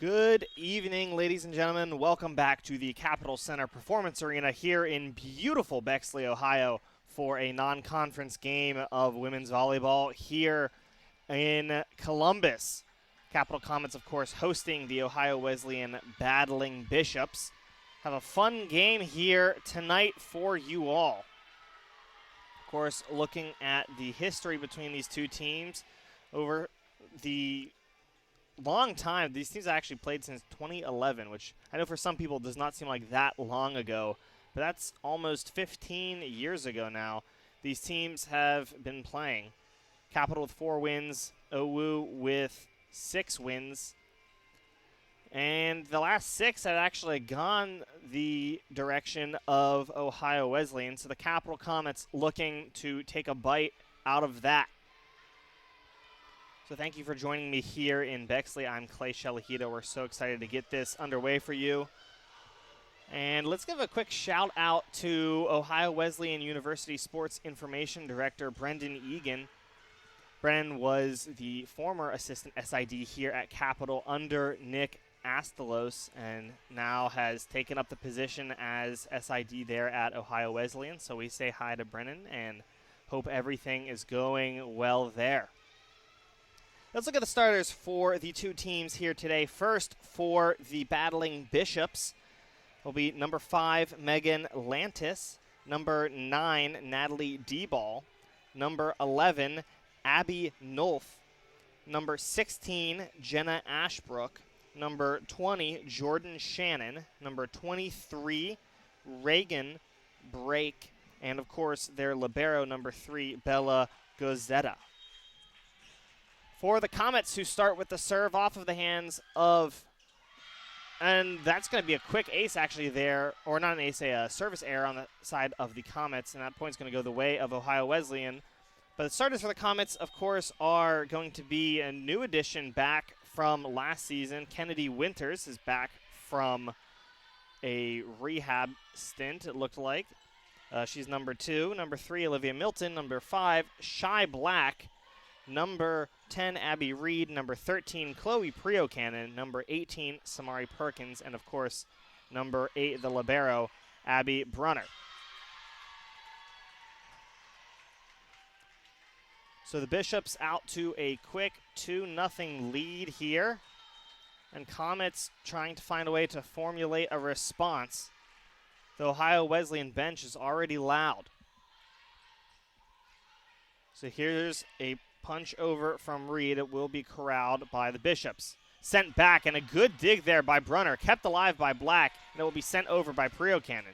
Good evening, ladies and gentlemen. Welcome back to the Capitol Center Performance Arena here in beautiful Bexley, Ohio, for a non-conference game of women's volleyball here in Columbus. Capital Comets, of course, hosting the Ohio Wesleyan Battling Bishops. Have a fun game here tonight for you all. Of course, looking at the history between these two teams over the long time. These teams have actually played since 2011, which I know for some people does not seem like that long ago, but that's almost 15 years ago now. These teams have been playing. Capital with 4 wins, OU with 6 wins, and the last 6 have actually gone the direction of Ohio Wesleyan, so the Capital Comets looking to take a bite out of that. So thank you for joining me here in Bexley. I'm Clay Shalahito. We're so excited to get this underway for you. And let's give a quick shout out to Ohio Wesleyan University Sports Information Director Brendan Egan. Brendan was the former assistant SID here at Capital under Nick Astelos and now has taken up the position as SID there at Ohio Wesleyan. So we say hi to Brendan and hope everything is going well there. Let's look at the starters for the two teams here today. First, for the Battling Bishops, will be number 5, Megan Lantis, number 9, Natalie Deball, number 11, Abby Nolf, number 16, Jenna Ashbrook, number 20, Jordan Shannon, number 23, Reagan Brake, and of course their libero, number 3, Bella Gozetta. For the Comets, who start with the serve off of the hands of, and that's going to be a quick ace actually there, or not an ace, a service error on the side of the Comets, and that point's going to go the way of Ohio Wesleyan. But the starters for the Comets, of course, are going to be a new addition back from last season. Kennedy Winters is back from a rehab stint, it looked like. She's number 2. Number 3, Olivia Milton. Number 5, Shy Black. Number 10, Abby Reed. Number 13, Chloe Priocannon. Number 18, Samari Perkins. And, of course, number 8, the libero, Abby Brunner. So the Bishops out to a quick 2-0 lead here. And Comets trying to find a way to formulate a response. The Ohio Wesleyan bench is already loud. So here's a punch over from Reed. It will be corralled by the Bishops. Sent back, and a good dig there by Brunner. Kept alive by Black, and it will be sent over by Priocannon.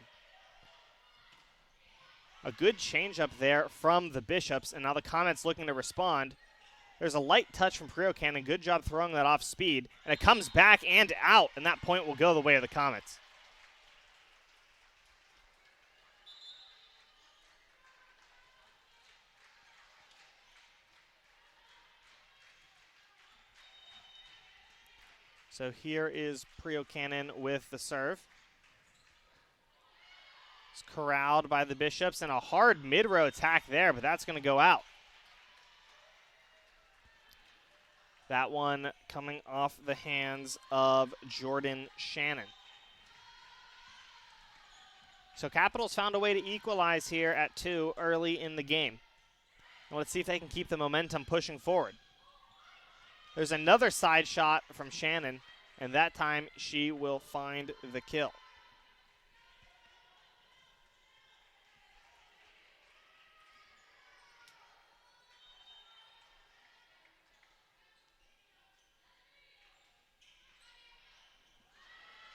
A good change-up there from the Bishops, and now the Comets looking to respond. There's a light touch from Priocannon. Good job throwing that off speed, and it comes back and out, and that point will go the way of the Comets. So here is Priocannon with the serve. It's corralled by the Bishops, and a hard mid-row attack there, but that's going to go out. That one coming off the hands of Jordan Shannon. So Capitals found a way to equalize here at 2 early in the game. And let's see if they can keep the momentum pushing forward. There's another side shot from Shannon, and that time she will find the kill.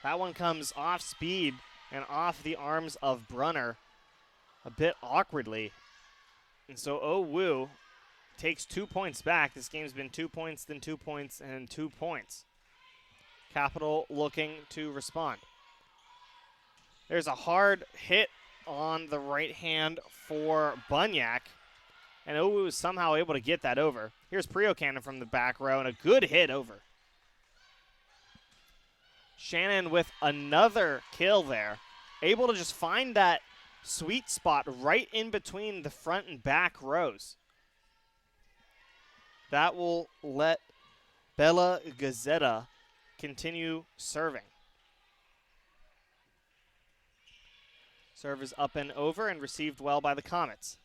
That one comes off speed and off the arms of Brunner a bit awkwardly. And so OU takes 2 points back. This game's been 2 points, then 2 points, and 2 points. Capital looking to respond. There's a hard hit on the right hand for Bunyak, and OU is somehow able to get that over. Here's Priocannon from the back row, and a good hit over. Shannon with another kill there, able to just find that sweet spot right in between the front and back rows. That will let Bella Gazetta continue serving. Serve is up and over and received well by the Comets.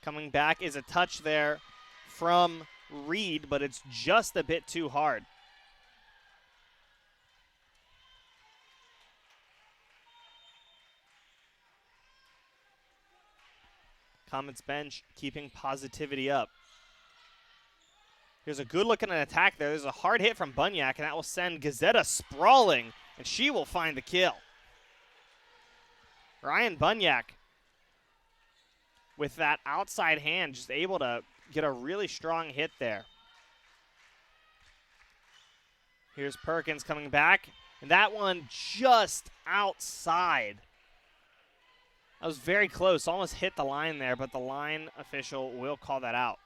Coming back is a touch there from Reed, but it's just a bit too hard. Comets bench keeping positivity up. Here's a good look at an attack there. There's a hard hit from Bunyak, and that will send Gazetta sprawling, and she will find the kill. Ryan Bunyak, with that outside hand, just able to get a really strong hit there. Here's Perkins coming back, and that one just outside. That was very close, almost hit the line there, but the line official will call that out.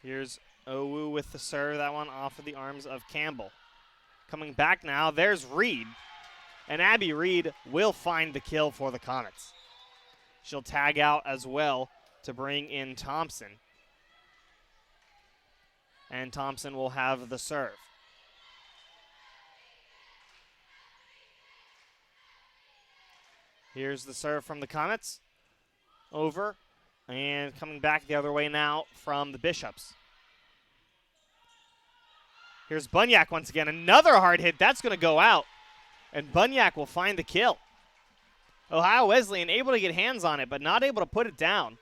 Here's Owu with the serve, that one off of the arms of Campbell. Coming back now, there's Reed. And Abby Reed will find the kill for the Comets. She'll tag out as well to bring in Thompson. And Thompson will have the serve. Here's the serve from the Comets. Over. And coming back the other way now from the Bishops. Here's Bunyak once again. Another hard hit. That's going to go out. And Bunyak will find the kill. Ohio Wesleyan able to get hands on it, but not able to put it down.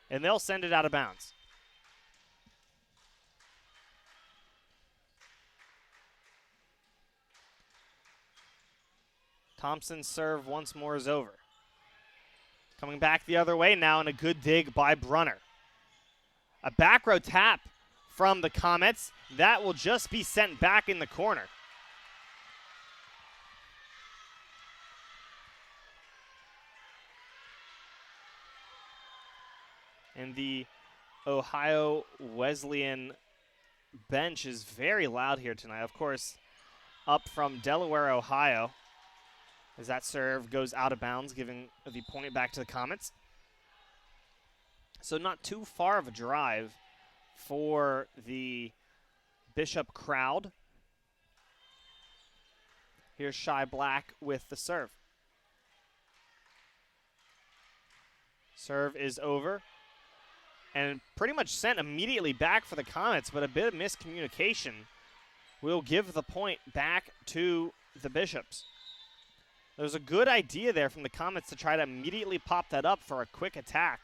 And they'll send it out of bounds. Thompson's serve once more is over. Coming back the other way now, and a good dig by Brunner. A back row tap from the Comets. That will just be sent back in the corner. And the Ohio Wesleyan bench is very loud here tonight. Of course, up from Delaware, Ohio, as that serve goes out of bounds, giving the point back to the Comets. So not too far of a drive for the Bishop crowd. Here's Shy Black with the serve. Serve is over. And pretty much sent immediately back for the Comets, but a bit of miscommunication will give the point back to the Bishops. There's a good idea there from the Comets to try to immediately pop that up for a quick attack.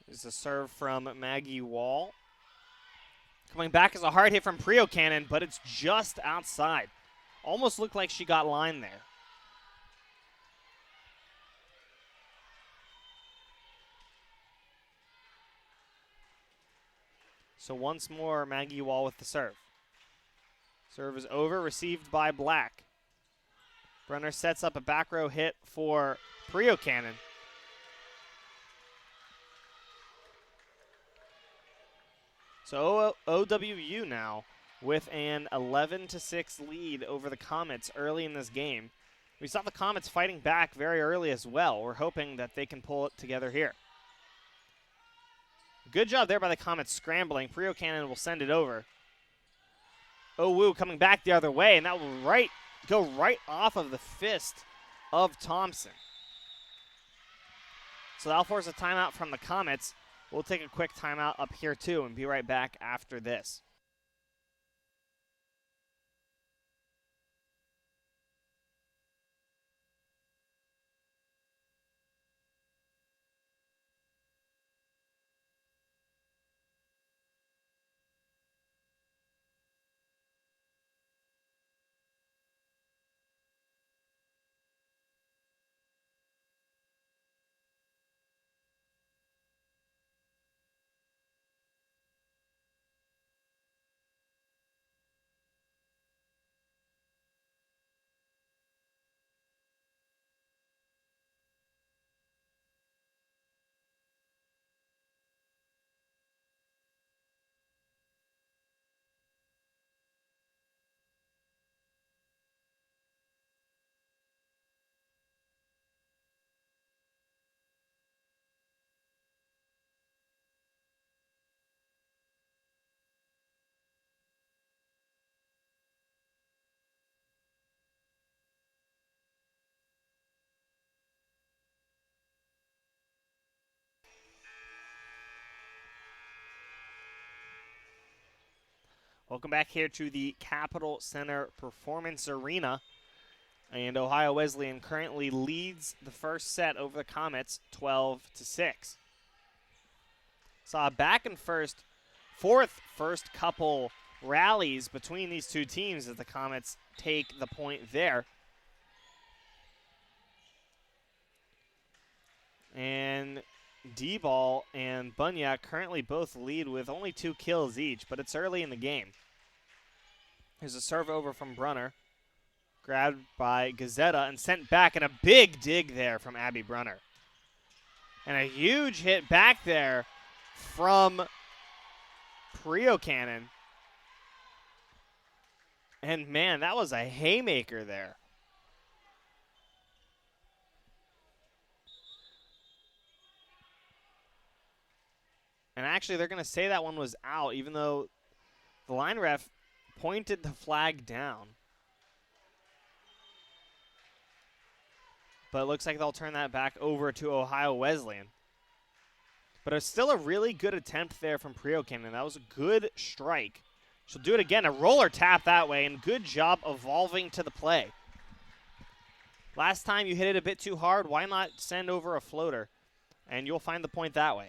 This is a serve from Maggie Wall. Coming back is a hard hit from Prio Cannon, but it's just outside. Almost looked like she got line there. So once more, Maggie Wall with the serve. Serve is over, received by Black. Brunner sets up a back row hit for Prio Cannon. So OWU now with an 11-6 lead over the Comets early in this game. We saw the Comets fighting back very early as well. We're hoping that they can pull it together here. Good job there by the Comets scrambling. Prio Cannon will send it over. Owu coming back the other way, and that will go right off of the fist of Thompson. So that'll force a timeout from the Comets. We'll take a quick timeout up here too and be right back after this. Welcome back here to the Capitol Center Performance Arena. And Ohio Wesleyan currently leads the first set over the Comets 12-6. Saw a back and forth first couple rallies between these two teams as the Comets take the point there. And D-Ball and Bunyak currently both lead with only 2 kills each, but it's early in the game. There's a serve over from Brunner, grabbed by Gazzetta and sent back, and a big dig there from Abby Brunner. And a huge hit back there from Prio Cannon. And man, that was a haymaker there. And actually, they're going to say that one was out, even though the line ref pointed the flag down. But it looks like they'll turn that back over to Ohio Wesleyan. But it's still a really good attempt there from Prio Cannon. That was a good strike. She'll do it again, a roller tap that way, and good job evolving to the play. Last time you hit it a bit too hard, why not send over a floater? And you'll find the point that way.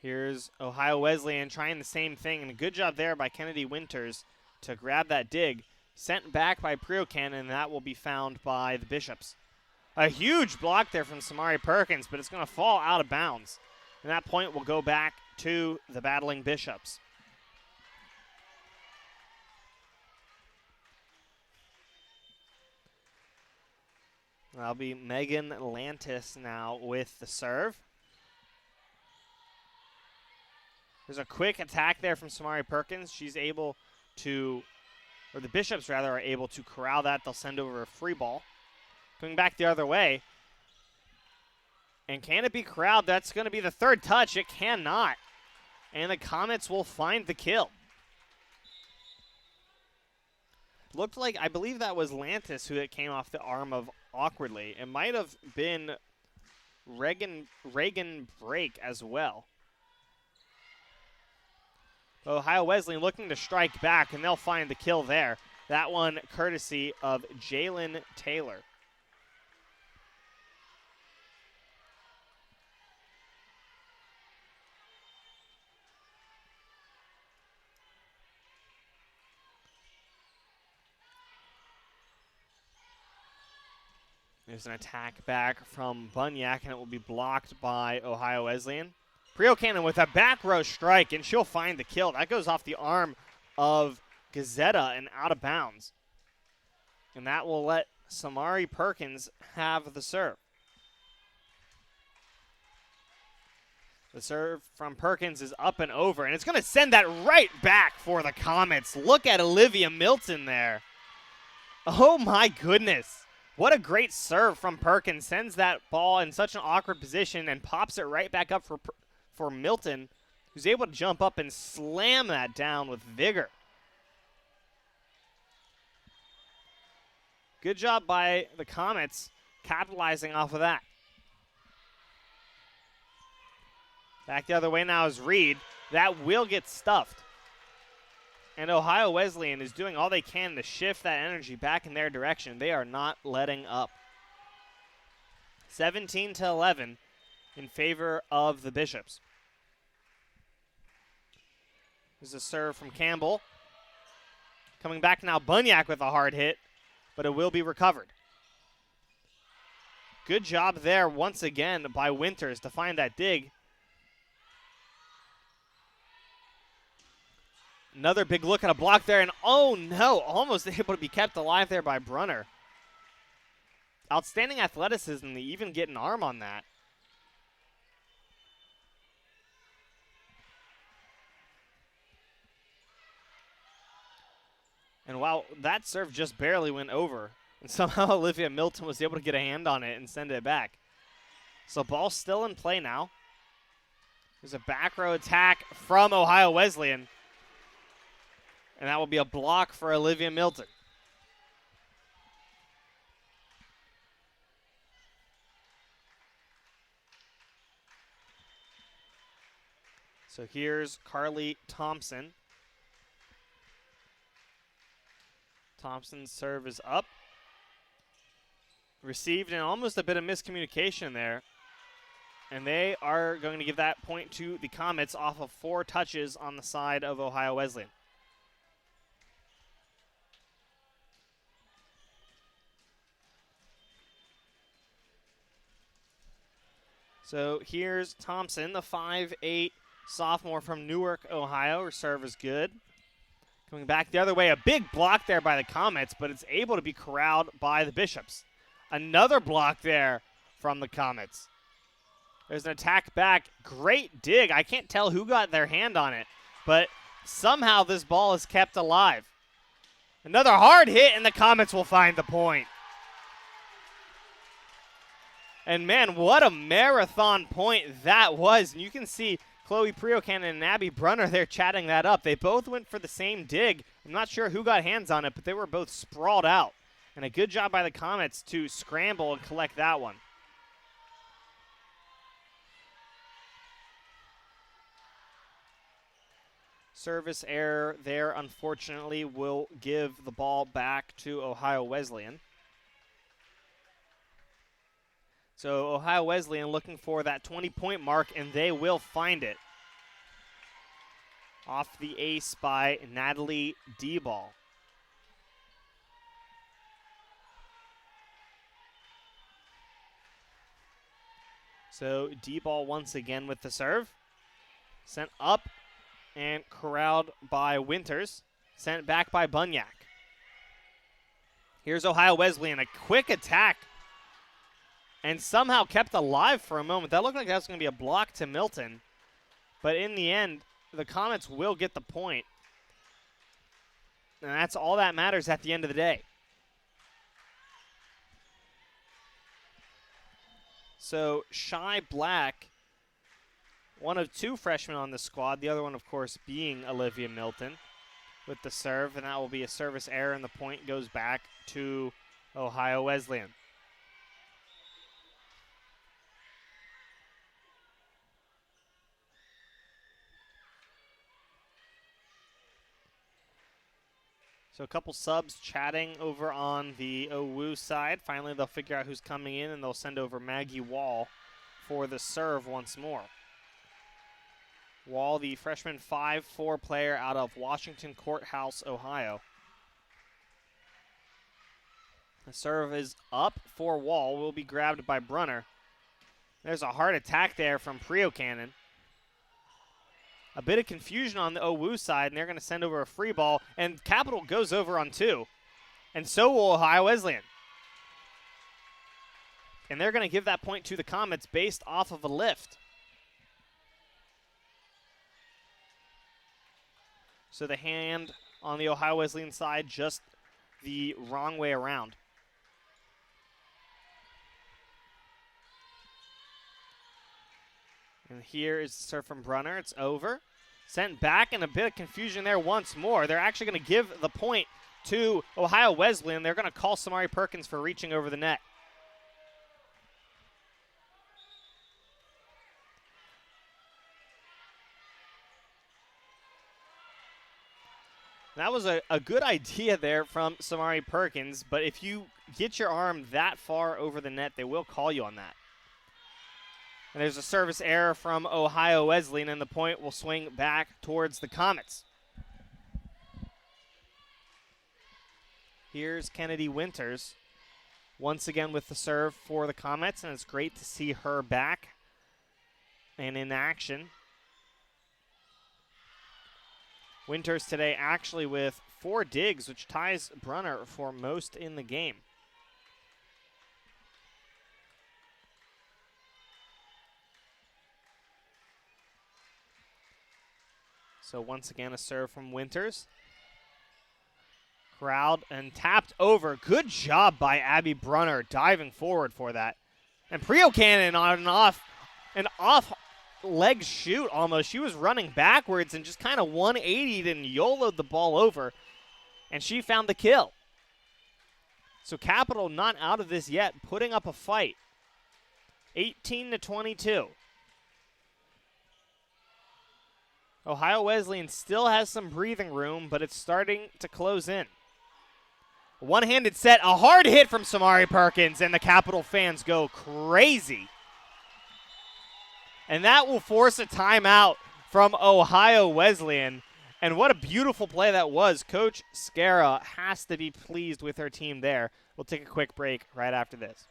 Here's Ohio Wesleyan trying the same thing, and a good job there by Kennedy Winters to grab that dig. Sent back by Prio Cannon, and that will be found by the Bishops. A huge block there from Samari Perkins, but it's going to fall out of bounds. And that point will go back to the battling Bishops. That'll be Megan Lantis now with the serve. There's a quick attack there from Samari Perkins. She's able to, or the Bishops rather, are able to corral that. They'll send over a free ball. Coming back the other way. And can it be corralled? That's going to be the third touch. It cannot. And the Comets will find the kill. Looked like, I believe that was Lantis who it came off the arm of awkwardly. It might have been Reagan Brake as well. Ohio Wesleyan looking to strike back, and they'll find the kill there. That one courtesy of Jalen Taylor. There's an attack back from Bunyak, and it will be blocked by Ohio Wesleyan. Prio Cannon with a back row strike, and she'll find the kill. That goes off the arm of Gazzetta and out of bounds. And that will let Samari Perkins have the serve. The serve from Perkins is up and over, and it's going to send that right back for the Comets. Look at Olivia Milton there. Oh, my goodness. What a great serve from Perkins. Sends that ball in such an awkward position and pops it right back up for Milton, who's able to jump up and slam that down with vigor. Good job by the Comets capitalizing off of that. Back the other way now is Reed. That will get stuffed. And Ohio Wesleyan is doing all they can to shift that energy back in their direction. They are not letting up. 17-11 in favor of the Bishops. There's a serve from Campbell. Coming back now, Bunyak with a hard hit, but it will be recovered. Good job there once again by Winters to find that dig. Another big look at a block there, and oh no, almost able to be kept alive there by Brunner. Outstanding athleticism to even get an arm on that. And wow, that serve just barely went over. And somehow Olivia Milton was able to get a hand on it and send it back. So ball's still in play now. There's a back row attack from Ohio Wesleyan. And that will be a block for Olivia Milton. So here's Carly Thompson. Thompson's serve is up. Received, and almost a bit of miscommunication there. And they are going to give that point to the Comets off of 4 touches on the side of Ohio Wesleyan. So here's Thompson, the 5'8" sophomore from Newark, Ohio. Her serve is good. Coming back the other way, a big block there by the Comets, but it's able to be corralled by the Bishops. Another block there from the Comets. There's an attack back. Great dig. I can't tell who got their hand on it, but somehow this ball is kept alive. Another hard hit, and the Comets will find the point. And, man, what a marathon point that was. And you can see Chloe Priocannon and Abby Brunner there chatting that up. They both went for the same dig. I'm not sure who got hands on it, but they were both sprawled out. And a good job by the Comets to scramble and collect that one. Service error there, unfortunately, will give the ball back to Ohio Wesleyan. So Ohio Wesleyan looking for that 20-point mark, and they will find it. Off the ace by Natalie D-Ball. So D-Ball once again with the serve. Sent up and corralled by Winters. Sent back by Bunyak. Here's Ohio Wesleyan, a quick attack. And somehow kept alive for a moment. That looked like that was going to be a block to Milton. But in the end, the Comets will get the point. And that's all that matters at the end of the day. So Shy Black, one of 2 freshmen on the squad. The other one, of course, being Olivia Milton with the serve. And that will be a service error, and the point goes back to Ohio Wesleyan. So a couple subs chatting over on the OWU side. Finally, they'll figure out who's coming in, and they'll send over Maggie Wall for the serve once more. Wall, the freshman 5'4" player out of Washington Courthouse, Ohio. The serve is up for Wall. Will be grabbed by Brunner. There's a hard attack there from Priocannon. A bit of confusion on the OWU side, and they're going to send over a free ball, and Capital goes over on 2. And so will Ohio Wesleyan. And they're going to give that point to the Comets based off of a lift. So the hand on the Ohio Wesleyan side just the wrong way around. And here is the serve from Brunner. It's over. Sent back, and a bit of confusion there once more. They're actually going to give the point to Ohio Wesleyan. They're going to call Samari Perkins for reaching over the net. That was a good idea there from Samari Perkins, but if you get your arm that far over the net, they will call you on that. And there's a service error from Ohio Wesleyan, and the point will swing back towards the Comets. Here's Kennedy Winters once again with the serve for the Comets, and it's great to see her back and in action. Winters today actually with 4 digs, which ties Brunner for most in the game. So once again, a serve from Winters. Corralled and tapped over. Good job by Abby Brunner diving forward for that. And Priocannon on an off leg shoot almost. She was running backwards and just kind of 180'd and YOLO'd the ball over. And she found the kill. So Capital not out of this yet, putting up a fight. 18-22. Ohio Wesleyan still has some breathing room, but it's starting to close in. One-handed set, a hard hit from Samari Perkins, and the Capital fans go crazy. And that will force a timeout from Ohio Wesleyan. And what a beautiful play that was. Coach Scara has to be pleased with her team there. We'll take a quick break right after this.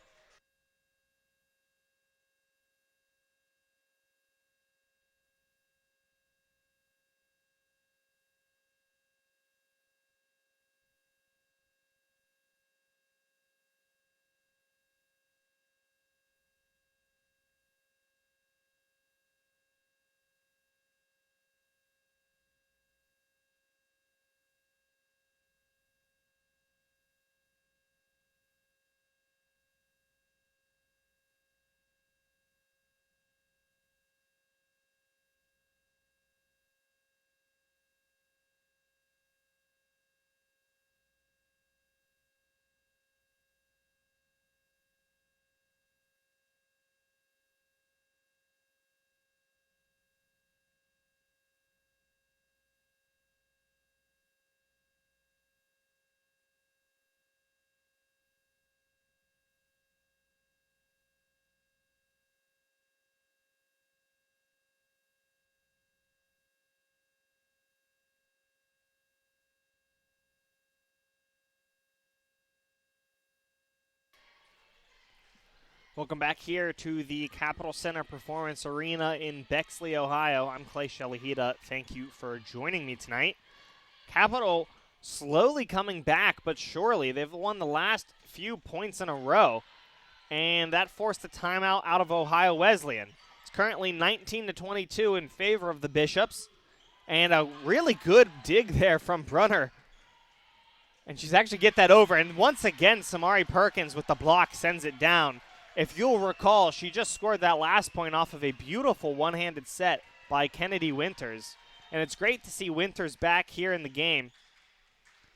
Welcome back here to the Capital Center Performance Arena in Bexley, Ohio. I'm Clay Shalahida. Thank you for joining me tonight. Capital slowly coming back, but surely. They've won the last few points in a row, and that forced a timeout out of Ohio Wesleyan. It's currently 19-22 in favor of the Bishops, and a really good dig there from Brunner. And she's actually get that over, and once again, Samari Perkins with the block sends it down. If you'll recall, she just scored that last point off of a beautiful one-handed set by Kennedy Winters. And it's great to see Winters back here in the game.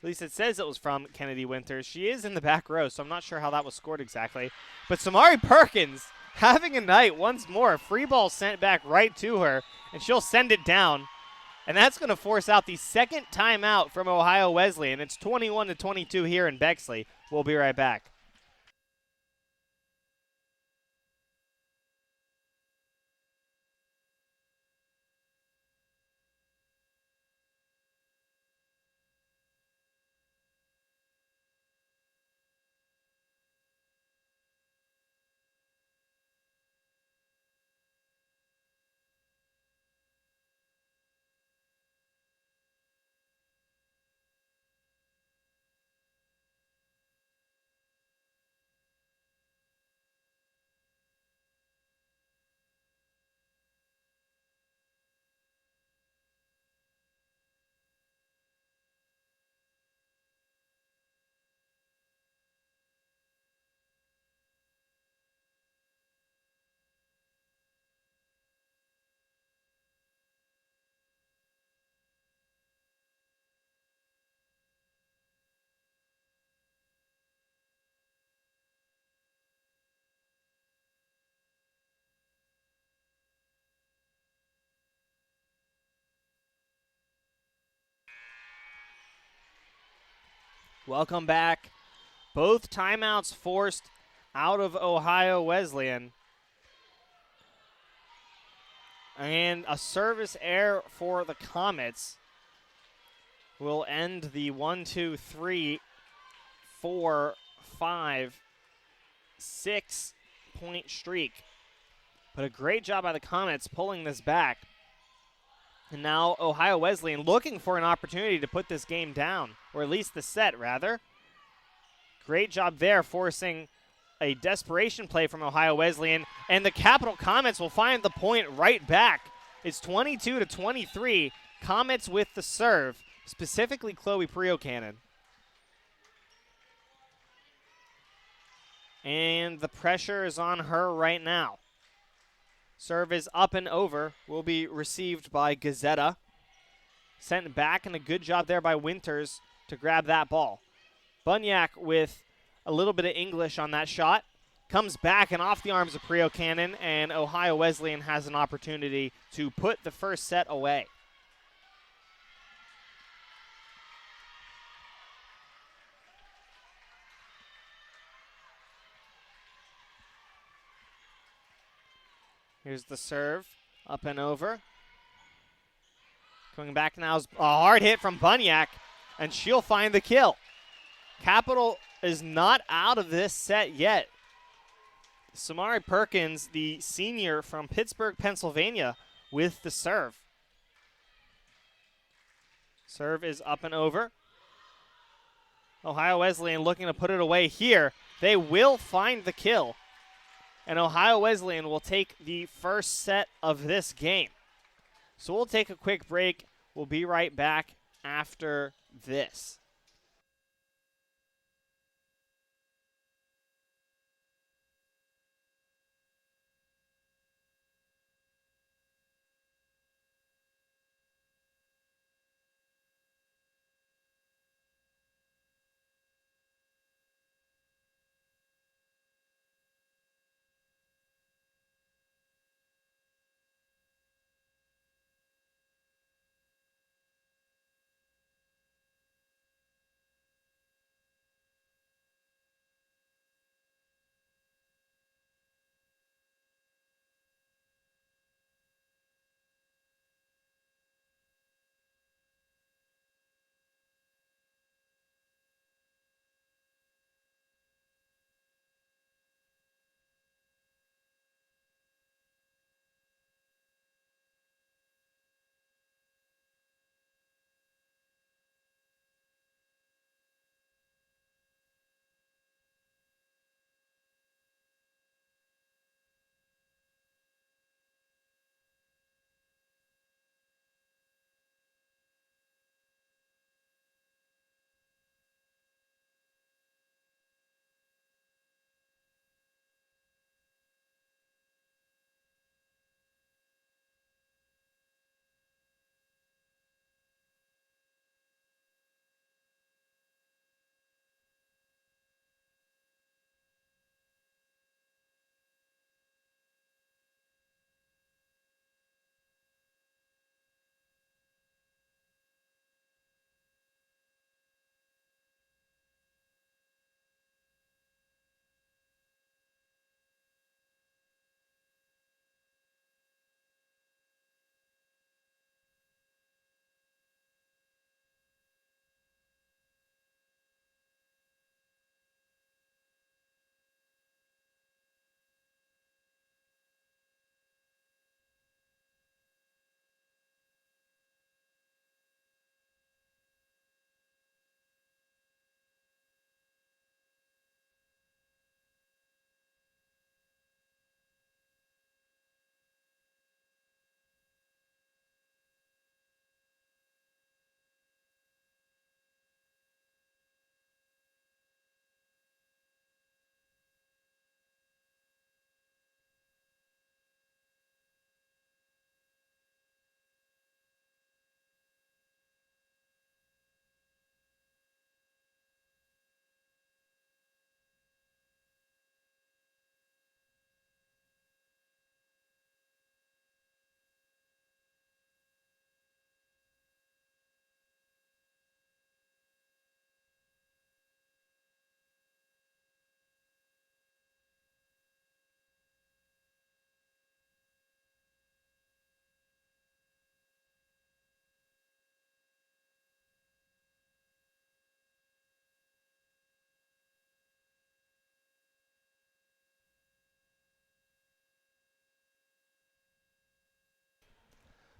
At least it says it was from Kennedy Winters. She is in the back row, so I'm not sure how that was scored exactly. But Samari Perkins having a night once more. Free ball sent back right to her, and she'll send it down. And that's going to force out the second timeout from Ohio Wesleyan. It's 21-22 here in Bexley. We'll be right back. Welcome back. Both timeouts forced out of Ohio Wesleyan. And a service error for the Comets will end the 1, 2, 3, 4, 5, 6 point streak. But a great job by the Comets pulling this back. And now Ohio Wesleyan looking for an opportunity to put this game down, or at least the set, rather. Great job there, forcing a desperation play from Ohio Wesleyan, and the Capital Comets will find the point right back. It's 22-23. Comets with the serve, specifically Chloe Priocannon. And the pressure is on her right now. Serve is up and over, will be received by Gazetta. Sent back, and a good job there by Winters to grab that ball. Bunyak with a little bit of English on that shot. Comes back and off the arms of Priocannon, and Ohio Wesleyan has an opportunity to put the first set away. Here's the serve, up and over. Coming back now is a hard hit from Bunyak, and she'll find the kill. Capital is not out of this set yet. Samari Perkins, the senior from Pittsburgh, Pennsylvania, with the serve. Serve is up and over. Ohio Wesleyan looking to put it away here. They will find the kill, and Ohio Wesleyan will take the first set of this game. So we'll take a quick break. We'll be right back after this.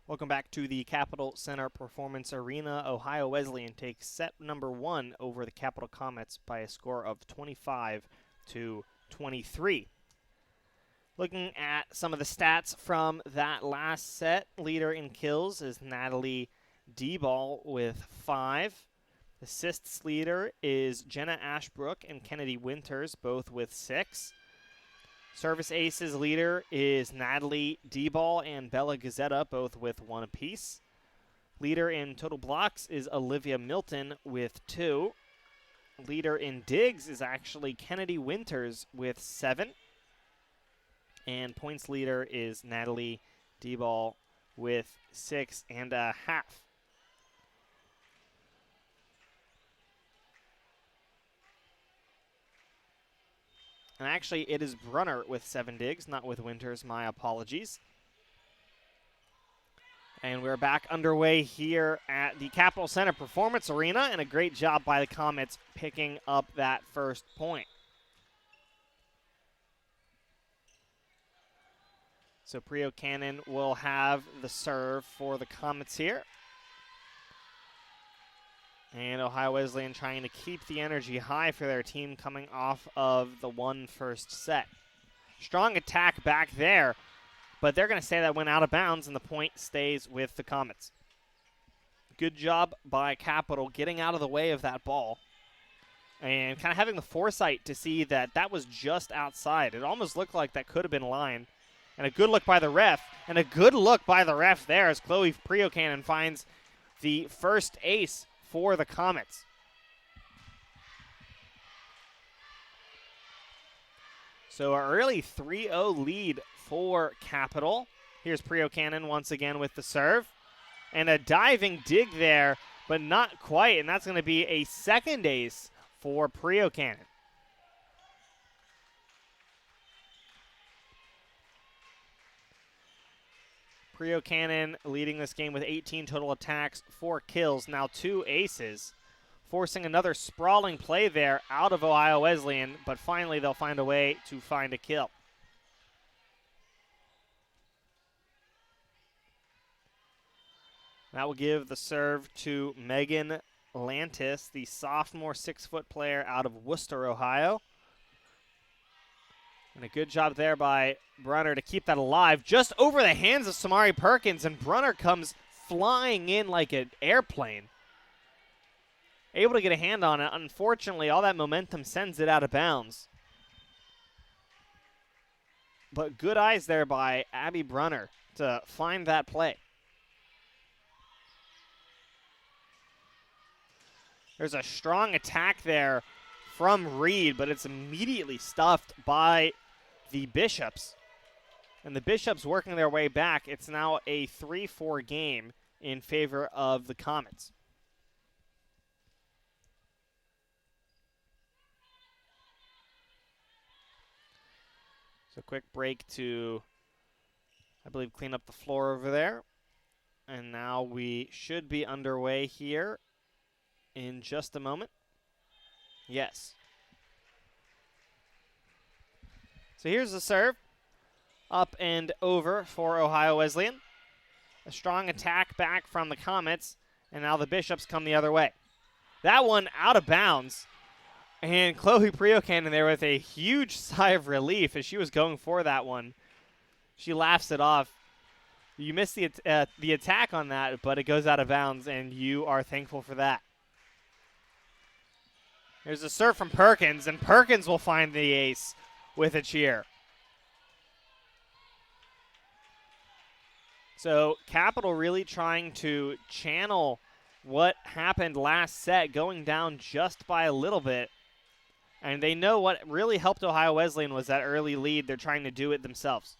Welcome back to the Capital Center Performance Arena. Ohio Wesleyan takes set number 1 over the Capital Comets by a score of 25-23. Looking at some of the stats from that last set, leader in kills is Natalie Deball with 5. Assists leader is Jenna Ashbrook and Kennedy Winters, both with 6. Service aces leader is Natalie Deball and Bella Gazzetta, both with 1 apiece. Leader in total blocks is Olivia Milton with 2. Leader in digs is actually Kennedy Winters with 7. And points leader is Natalie Deball with 6.5. And actually, it is Brunner with 7 digs, not with Winters. My apologies. And we're back underway here at the Capitol Center Performance Arena, and a great job by the Comets picking up that first point. So Prio Cannon will have the serve for the Comets here. And Ohio Wesleyan trying to keep the energy high for their team coming off of the 1 first set. Strong attack back there, but they're going to say that went out of bounds, and the point stays with the Comets. Good job by Capital getting out of the way of that ball and kind of having the foresight to see that that was just outside. It almost looked like that could have been line. And a good look by the ref, and a good look by the ref there as Chloe Prio Cannon finds the first ace for the Comets. So our early 3-0 lead for Capital. Here's Prio Cannon once again with the serve. And a diving dig there, but not quite. And that's going to be a second ace for Prio Cannon. Prio Cannon leading this game with 18 total attacks, 4 kills, now 2 aces, forcing another sprawling play there out of Ohio Wesleyan, but finally they'll find a way to find a kill. That will give the serve to Megan Lantis, the sophomore 6-foot player out of Worcester, Ohio. And a good job there by Brunner to keep that alive just over the hands of Samari Perkins, and Brunner comes flying in like an airplane. Able to get a hand on it. Unfortunately, all that momentum sends it out of bounds. But good eyes there by Abby Brunner to find that play. There's a strong attack there from Reed, but it's immediately stuffed by the Bishops. And the Bishops working their way back. It's now a 3-4 game in favor of the Comets. So quick break to, I believe, clean up the floor over there. And now we should be underway here in just a moment. Yes. So here's the serve. Up and over for Ohio Wesleyan. A strong attack back from the Comets, and now the Bishops come the other way. That one out of bounds. And Chloe Prio Cannon there with a huge sigh of relief as she was going for that one. She laughs it off. You missed the attack on that, but it goes out of bounds, and you are thankful for that. There's a serve from Perkins, and Perkins will find the ace with a cheer. So Capital really trying to channel what happened last set, going down just by a little bit. And they know what really helped Ohio Wesleyan was that early lead. They're trying to do it themselves.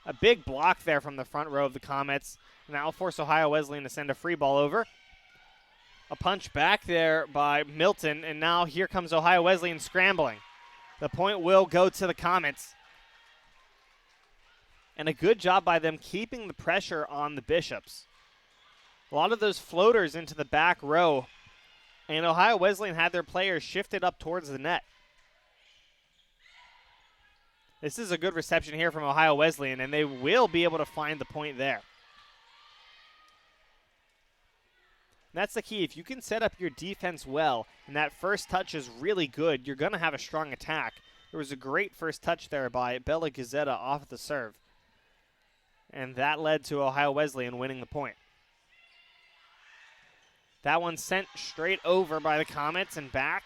A big block there from the front row of the Comets. And that will force Ohio Wesleyan to send a free ball over. A punch back there by Milton, and now here comes Ohio Wesleyan scrambling. The point will go to the Comets. And a good job by them keeping the pressure on the Bishops. A lot of those floaters into the back row, and Ohio Wesleyan had their players shifted up towards the net. This is a good reception here from Ohio Wesleyan, and they will be able to find the point there. That's the key. If you can set up your defense well, and that first touch is really good, you're going to have a strong attack. There was a great first touch there by Bella Gazzetta off the serve. And that led to Ohio Wesleyan winning the point. That one sent straight over by the Comets and back,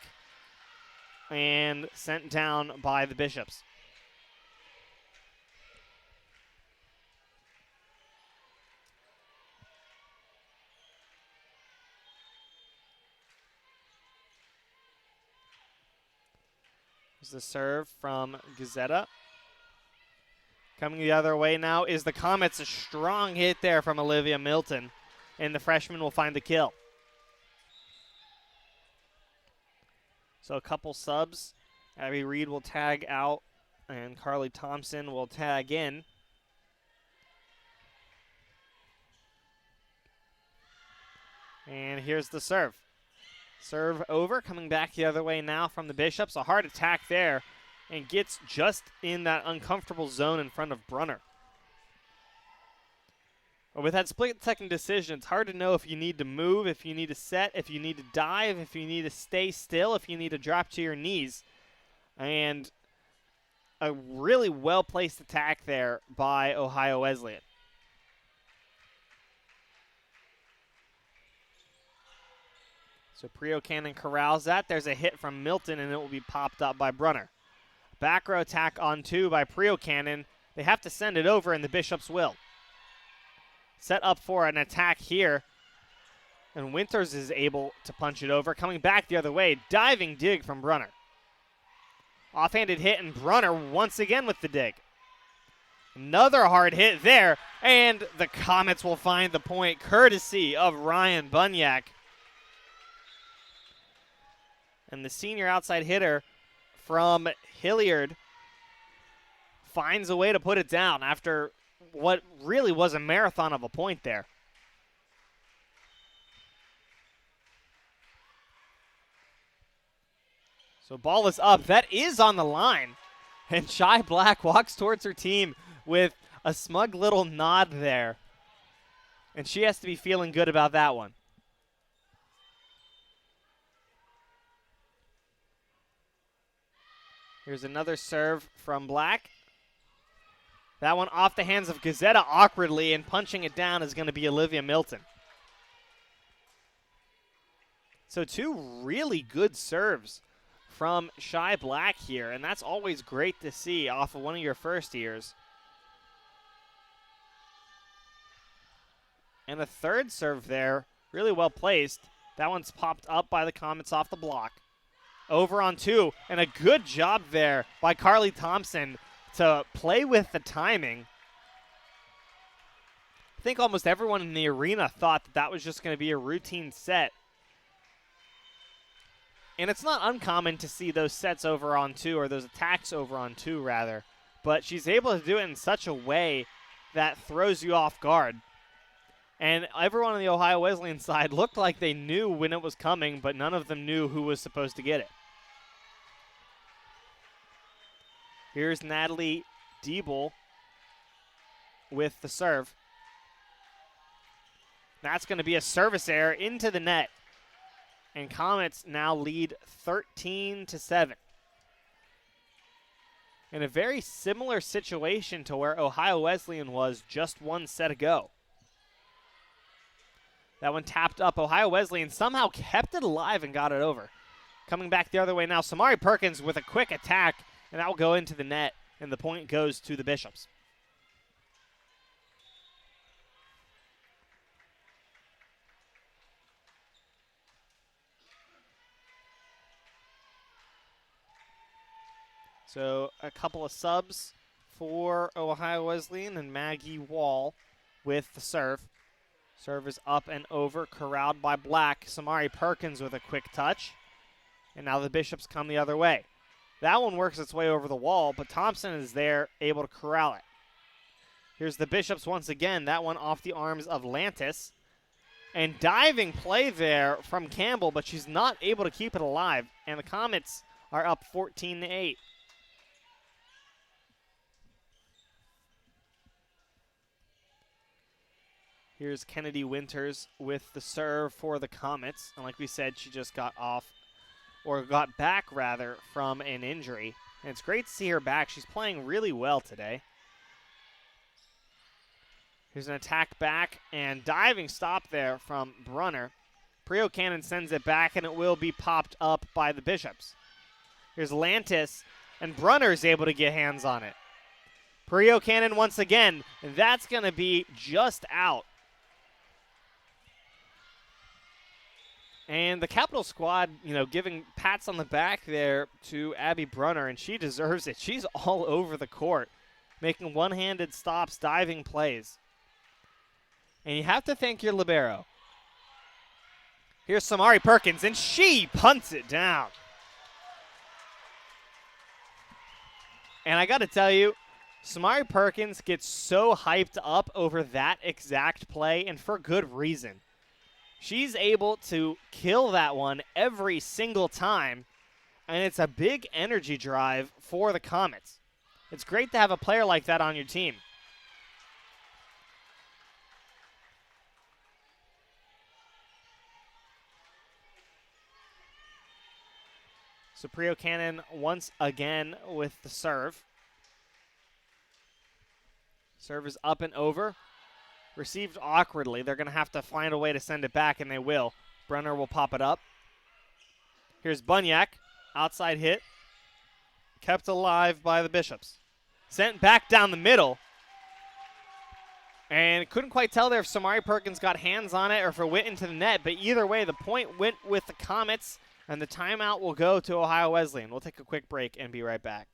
and sent down by the Bishops. There's the serve from Gazzetta. Coming the other way now is the Comets. A strong hit there from Olivia Milton, and the freshman will find the kill. So a couple subs Abby Reed will tag out, and Carly Thompson will tag in. And here's the serve. Serve over, coming back the other way now from the Bishops. A hard attack there, and gets just in that uncomfortable zone in front of Brunner. But with that split-second decision, it's hard to know if you need to move, if you need to set, if you need to dive, if you need to stay still, if you need to drop to your knees. And a really well-placed attack there by Ohio Wesleyan. So Prio Cannon corrals that. There's a hit from Milton, and it will be popped up by Brunner. Back row attack on 2 by Prio Cannon. They have to send it over, and the Bishops will. Set up for an attack here, and Winters is able to punch it over. Coming back the other way, diving dig from Brunner. Offhanded hit, and Brunner once again with the dig. Another hard hit there, and the Comets will find the point courtesy of Ryan Bunyak. And the senior outside hitter from Hilliard finds a way to put it down after what really was a marathon of a point there. So ball is up. That is on the line. And Shy Black walks towards her team with a smug little nod there. And she has to be feeling good about that one. Here's another serve from Black. That one off the hands of Gazetta awkwardly, and punching it down is going to be Olivia Milton. So 2 really good serves from Shy Black here, and that's always great to see off of one of your first years. And a third serve there, really well placed. That one's popped up by the Comets off the block. Over on 2, and a good job there by Carly Thompson to play with the timing. I think almost everyone in the arena thought that that was just going to be a routine set. And it's not uncommon to see those sets over on 2, or those attacks over on 2 rather. But she's able to do it in such a way that throws you off guard. And everyone on the Ohio Wesleyan side looked like they knew when it was coming, but none of them knew who was supposed to get it. Here's Natalie Diebel with the serve. That's going to be a service error into the net. And Comets now lead 13-7. In a very similar situation to where Ohio Wesleyan was just one set ago. That one tapped up. Ohio Wesleyan somehow kept it alive and got it over. Coming back the other way now, Samari Perkins with a quick attack, and that will go into the net, and the point goes to the Bishops. So a couple of subs for Ohio Wesleyan, and Maggie Wall with the serve. Serve is up and over, corralled by Black. Samari Perkins with a quick touch. And now the Bishops come the other way. That one works its way over the wall, but Thompson is there, able to corral it. Here's the Bishops once again. That one off the arms of Lantis. And diving play there from Campbell, but she's not able to keep it alive. And the Comets are up 14-8. Here's Kennedy Winters with the serve for the Comets. And like we said, she just got off, or got back rather, from an injury. And it's great to see her back. She's playing really well today. Here's an attack back and diving stop there from Brunner. Prio Cannon sends it back, and it will be popped up by the Bishops. Here's Lantis, and Brunner is able to get hands on it. Prio Cannon once again, and that's going to be just out. And the Capital squad, giving pats on the back there to Abby Brunner, and she deserves it. She's all over the court, making one-handed stops, diving plays. And you have to thank your libero. Here's Samari Perkins, and she punts it down. And I got to tell you, Samari Perkins gets so hyped up over that exact play, and for good reason. She's able to kill that one every single time, and it's a big energy drive for the Comets. It's great to have a player like that on your team. So Priocannon once again with the serve. Serve is up and over. Received awkwardly. They're going to have to find a way to send it back, and they will. Brunner will pop it up. Here's Bunyak. Outside hit. Kept alive by the Bishops. Sent back down the middle. And couldn't quite tell there if Samari Perkins got hands on it or if it went into the net. But either way, the point went with the Comets, and the timeout will go to Ohio Wesleyan. We'll take a quick break and be right back.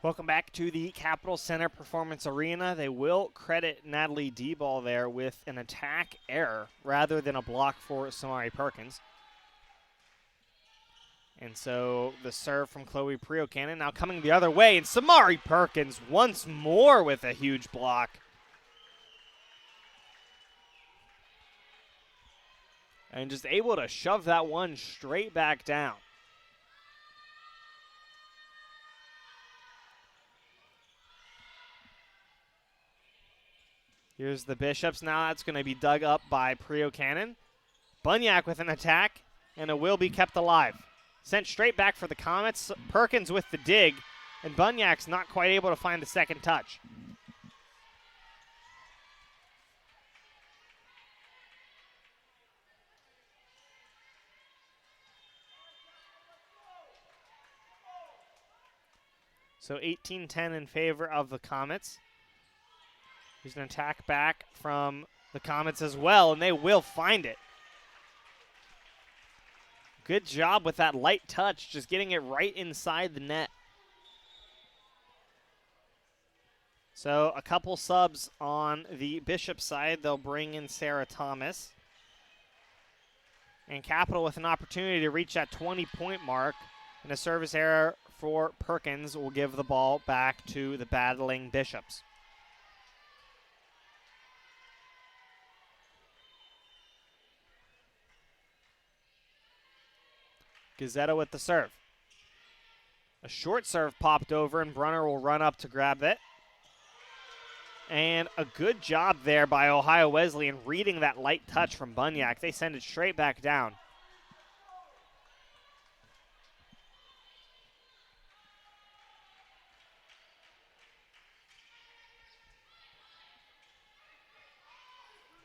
Welcome back to the Capital Center Performance Arena. They will credit Natalie D-Ball there with an attack error rather than a block for Samari Perkins. And so the serve from Chloe Priocannon now coming the other way, and Samari Perkins once more with a huge block. And just able to shove that one straight back down. Here's the Bishops. Now that's going to be dug up by Priocannon. Bunyak with an attack, and it will be kept alive. Sent straight back for the Comets. Perkins with the dig, and Bunyak's not quite able to find the second touch. So 18-10 in favor of the Comets. Here's an attack back from the Comets as well, and they will find it. Good job with that light touch, just getting it right inside the net. So a couple subs on the Bishop side. They'll bring in Sarah Thomas. And Capital with an opportunity to reach that 20-point mark. And a service error for Perkins will give the ball back to the battling Bishops. Gazzetta with the serve. A short serve popped over, and Brunner will run up to grab it. And a good job there by Ohio Wesleyan reading that light touch from Bunyak. They send it straight back down.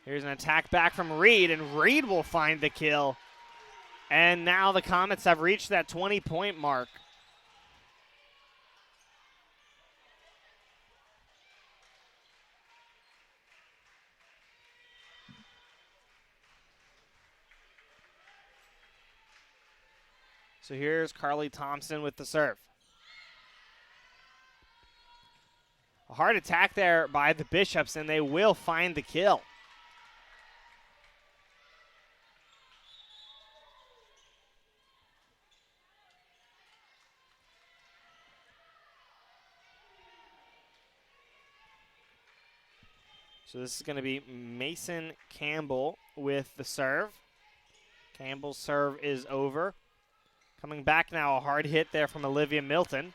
Here's an attack back from Reed, and Reed will find the kill. And now the Comets have reached that 20-point mark. So here's Carly Thompson with the serve. A hard attack there by the Bishops, and they will find the kill. So this is going to be Mason Campbell with the serve. Campbell's serve is over. Coming back now, a hard hit there from Olivia Milton.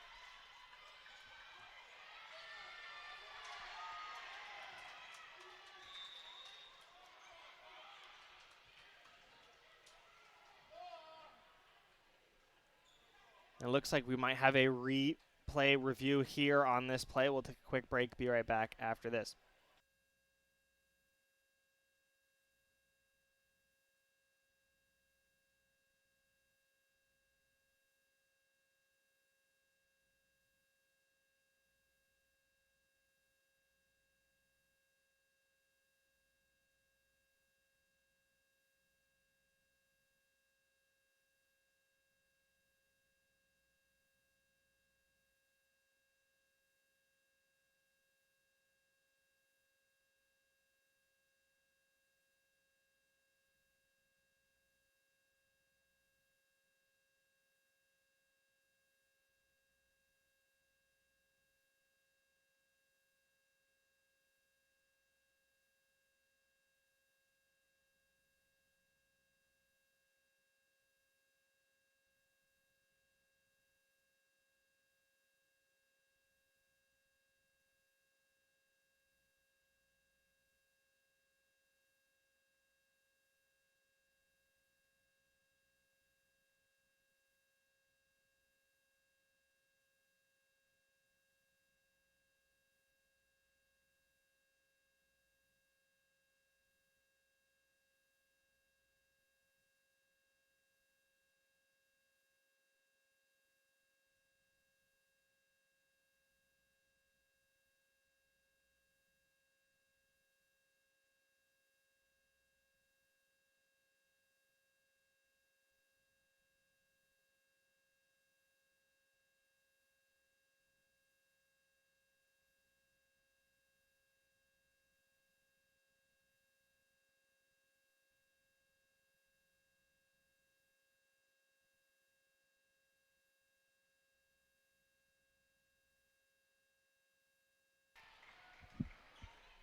It looks like we might have a replay review here on this play. We'll take a quick break, be right back after this.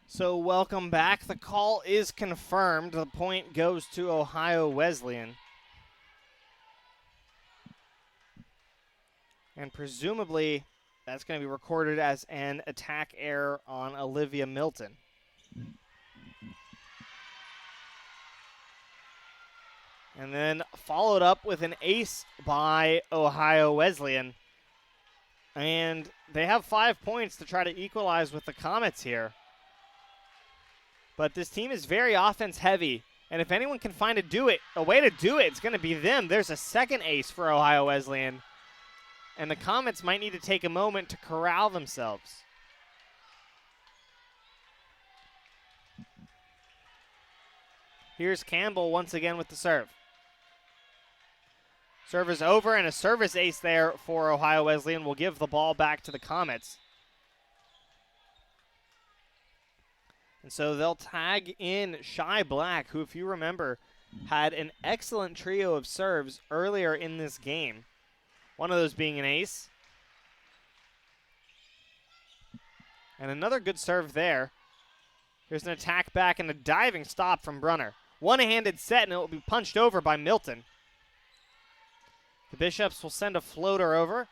So welcome back. The call is confirmed. The point goes to Ohio Wesleyan. And presumably that's going to be recorded as an attack error on Olivia Milton. And then followed up with an ace by Ohio Wesleyan. And they have 5 points to try to equalize with the Comets here. But this team is very offense heavy. And if anyone can find a way to do it, it's going to be them. There's a second ace for Ohio Wesleyan. And the Comets might need to take a moment to corral themselves. Here's Campbell once again with the serve. Serve is over, and a service ace there for Ohio Wesleyan will give the ball back to the Comets. And so they'll tag in Shy Black, who, if you remember, had an excellent trio of serves earlier in this game. One of those being an ace. And another good serve there. Here's an attack back and a diving stop from Brunner. One-handed set, and it will be punched over by Milton. The Bishops will send a floater over.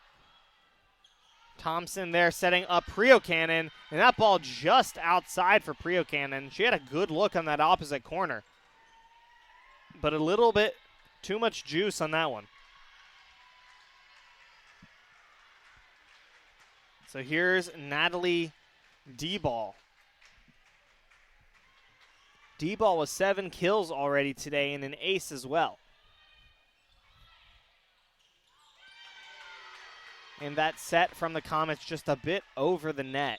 Thompson there setting up Prio Cannon, and that ball just outside for Prio Cannon. She had a good look on that opposite corner, but a little bit too much juice on that one. So here's Natalie D-Ball. D-Ball with 7 kills already today and an ace as well. And that set from the Comets just a bit over the net.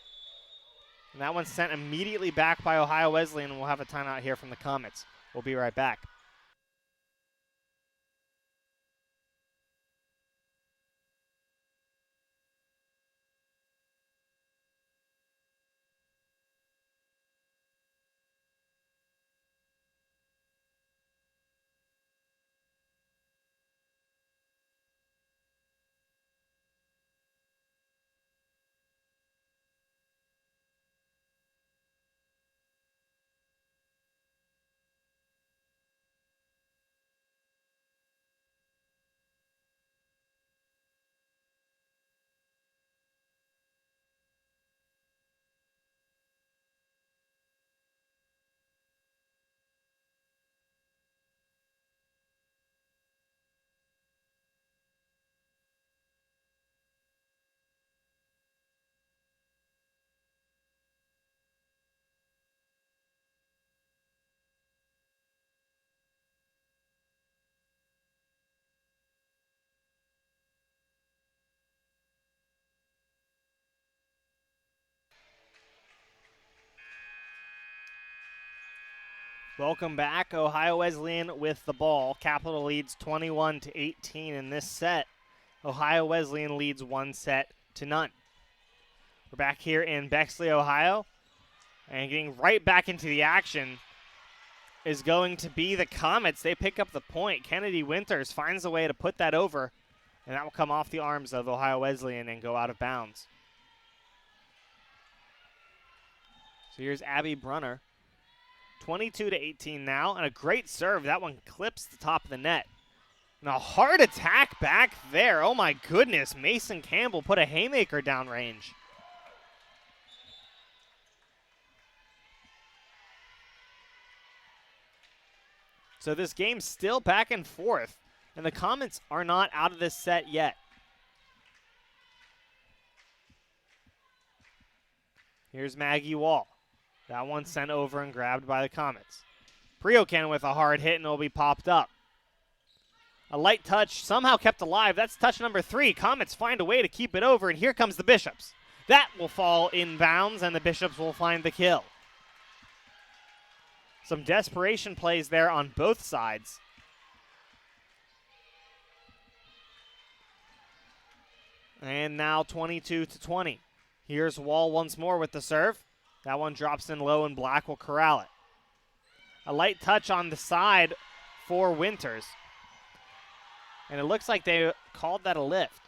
And that one's sent immediately back by Ohio Wesleyan, and we'll have a timeout here from the Comets. We'll be right back. Welcome back. Ohio Wesleyan with the ball. Capital leads 21-18 in this set. Ohio Wesleyan leads 1-0. We're back here in Bexley, Ohio. And getting right back into the action is going to be the Comets. They pick up the point. Kennedy Winters finds a way to put that over, and that will come off the arms of Ohio Wesleyan and go out of bounds. So here's Abby Brunner. 22-18 now, and a great serve. That one clips the top of the net. And a hard attack back there. Oh my goodness, Mason Campbell put a haymaker downrange. So this game's still back and forth, and the Comets are not out of this set yet. Here's Maggie Wall. That one sent over and grabbed by the Comets. Priocan with a hard hit, and it'll be popped up. A light touch somehow kept alive. That's touch number 3. Comets find a way to keep it over, and here comes the Bishops. That will fall in bounds, and the Bishops will find the kill. Some desperation plays there on both sides. And now 22-20. Here's Wall once more with the serve. That one drops in low, and Black will corral it. A light touch on the side for Winters. And it looks like they called that a lift.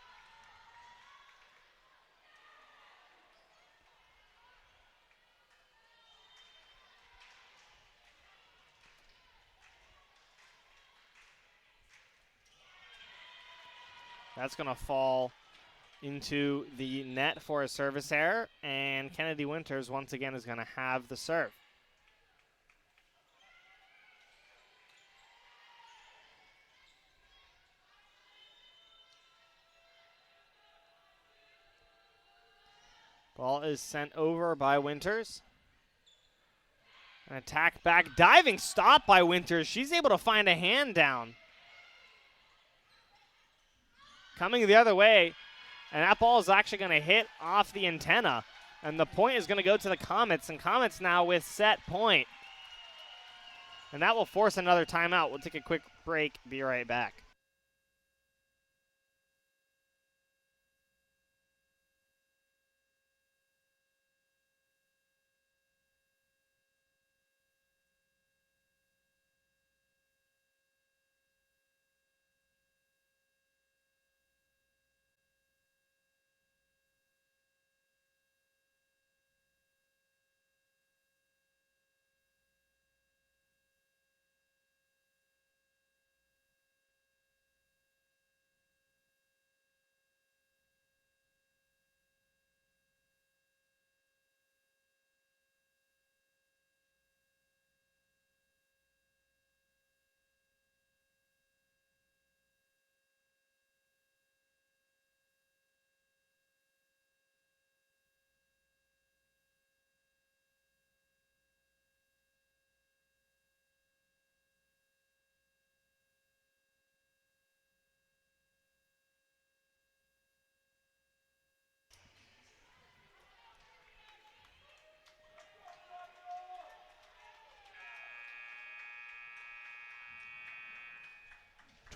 That's going to fall into the net for a service error, and Kennedy Winters once again is going to have the serve. Ball is sent over by Winters. An attack back, diving stop by Winters. She's able to find a hand down. Coming the other way, and that ball is actually going to hit off the antenna, and the point is going to go to the Comets, and Comets now with set point. And that will force another timeout. We'll take a quick break, be right back.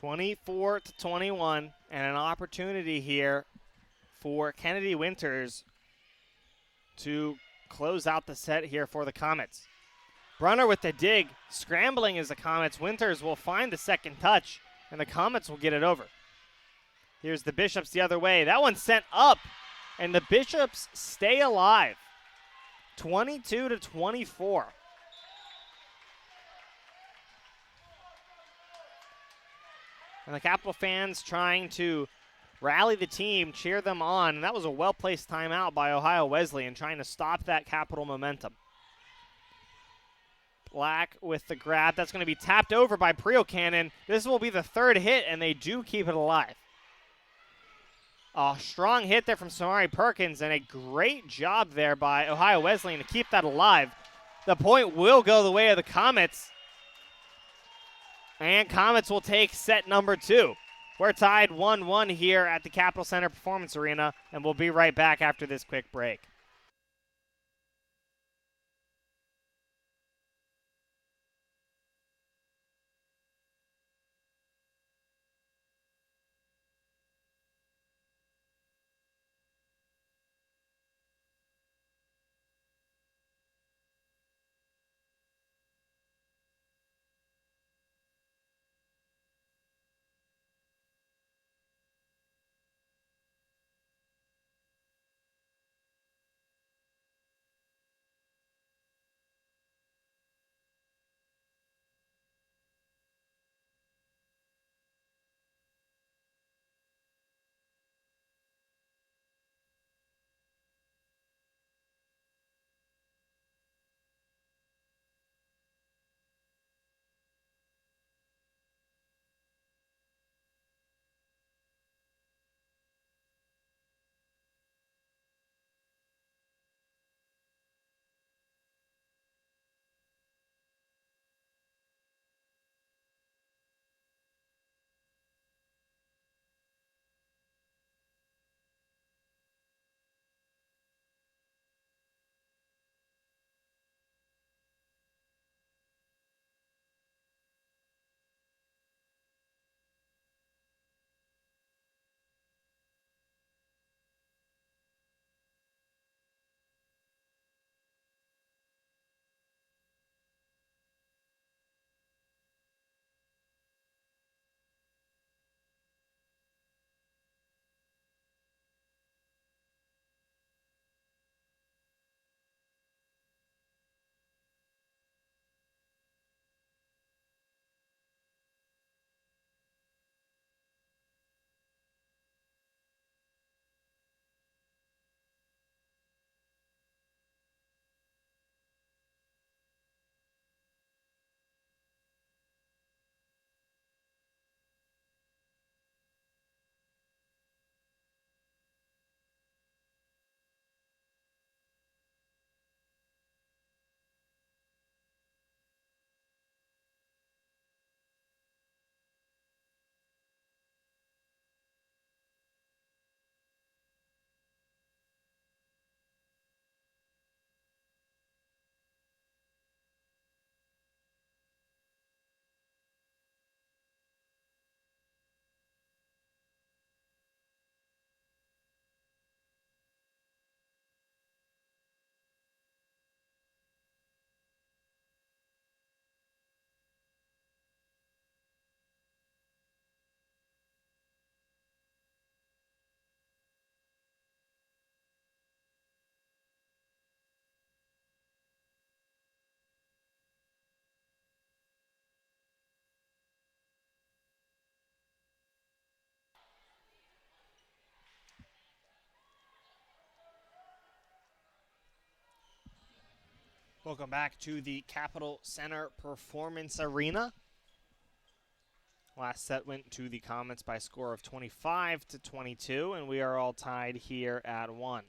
(24-21), and an opportunity here for Kennedy Winters to close out the set here for the Comets. Brunner with the dig, scrambling as the Comets. Winters will find the second touch, and the Comets will get it over. Here's the Bishops the other way. That one's sent up, and the Bishops stay alive. 22-24. And the Capital fans trying to rally the team, cheer them on. And that was a well-placed timeout by Ohio Wesleyan, trying to stop that Capital momentum. Black with the grab. That's going to be tapped over by Priocan. This will be the third hit, and they do keep it alive. A strong hit there from Samari Perkins, and a great job there by Ohio Wesleyan to keep that alive. The point will go the way of the Comets. And Comets will take set number 2. We're tied 1-1 here at the Capital Center Performance Arena, and we'll be right back after this quick break. Welcome back to the Capitol Center Performance Arena. Last set went to the Comets by a score of 25-22, and we are all tied here at 1.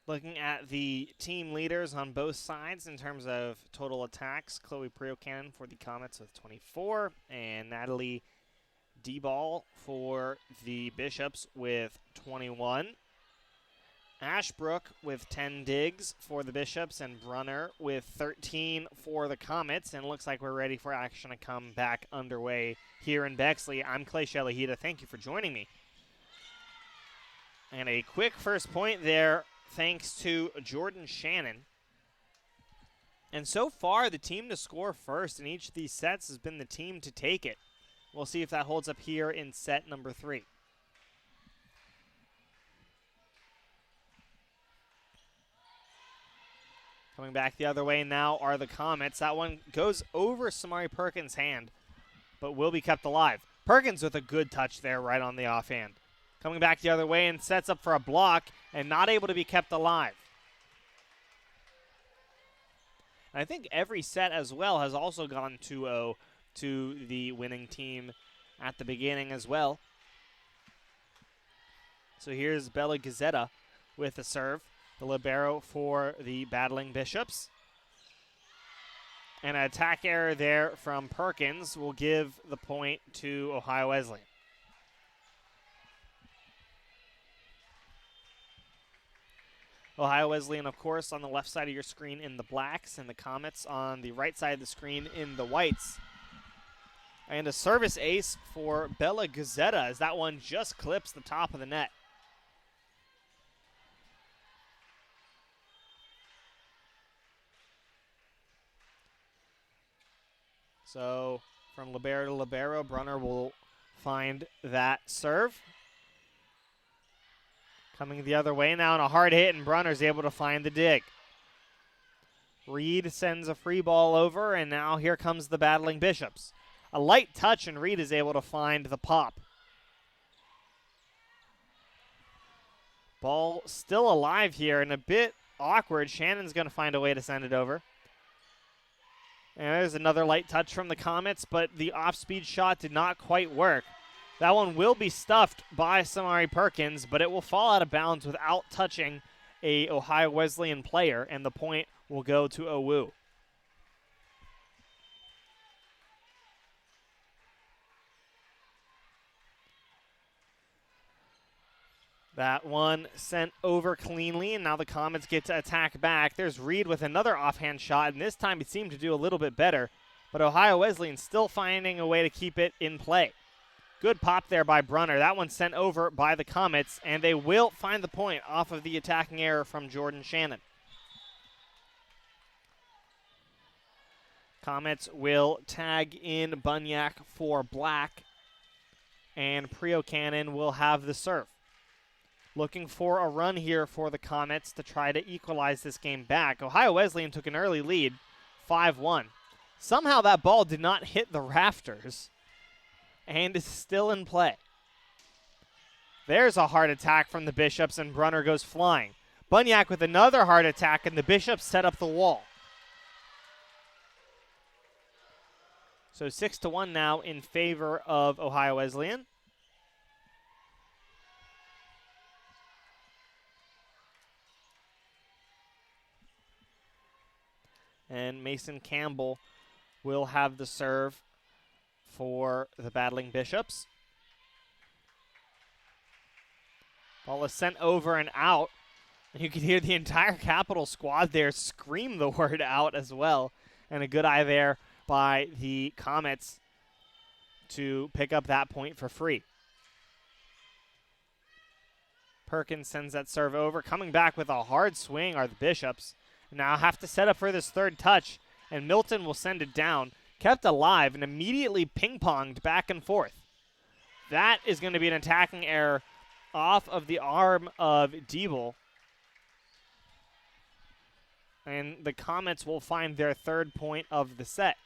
Looking at the team leaders on both sides in terms of total attacks, Chloe Priocan for the Comets with 24, and Natalie D-Ball for the Bishops with 21. Ashbrook with 10 digs for the Bishops, and Brunner with 13 for the Comets. And looks like we're ready for action to come back underway here in Bexley. I'm Clay Shalahida. Thank you for joining me. And a quick first point there, thanks to Jordan Shannon. And so far, the team to score first in each of these sets has been the team to take it. We'll see if that holds up here in set number 3. Coming back the other way now are the Comets. That one goes over Samari Perkins' hand, but will be kept alive. Perkins with a good touch there right on the offhand. Coming back the other way and sets up for a block and not able to be kept alive. And I think every set as well has also gone 2-0 to the winning team at the beginning as well. So here's Bella Gazzetta with the serve, the libero for the battling Bishops. And an attack error there from Perkins will give the point to Ohio Wesleyan. Ohio Wesleyan, of course, on the left side of your screen in the blacks, and the Comets on the right side of the screen in the whites. And a service ace for Bella Gazzetta as that one just clips the top of the net. So from libero to libero, Brunner will find that serve. Coming the other way now, and a hard hit, and Brunner's able to find the dig. Reed sends a free ball over, and now here comes the battling Bishops. A light touch, and Reed is able to find the pop. Ball still alive here, and a bit awkward. Shannon's going to find a way to send it over. And there's another light touch from the Comets, but the off-speed shot did not quite work. That one will be stuffed by Samari Perkins, but it will fall out of bounds without touching a Ohio Wesleyan player, and the point will go to OU. That one sent over cleanly, and now the Comets get to attack back. There's Reed with another offhand shot, and this time it seemed to do a little bit better, but Ohio Wesleyan still finding a way to keep it in play. Good pop there by Brunner. That one sent over by the Comets, and they will find the point off of the attacking error from Jordan Shannon. Comets will tag in Bunyak for black, and Priocan will have the serve. Looking for a run here for the Comets to try to equalize this game back. Ohio Wesleyan took an early lead, 5-1. Somehow that ball did not hit the rafters and is still in play. There's a hard attack from the Bishops, and Brunner goes flying. Bunyak with another hard attack, and the Bishops set up the wall. So 6-1 now in favor of Ohio Wesleyan. And Mason Campbell will have the serve for the battling Bishops. Ball is sent over and out. And you can hear the entire Capitol squad there scream the word out as well. And a good eye there by the Comets to pick up that point for free. Perkins sends that serve over. Coming back with a hard swing are the Bishops. Now have to set up for this third touch, and Milton will send it down. Kept alive and immediately ping-ponged back and forth. That is going to be an attacking error off of the arm of Diebel. and the Comets will find their third point of the set.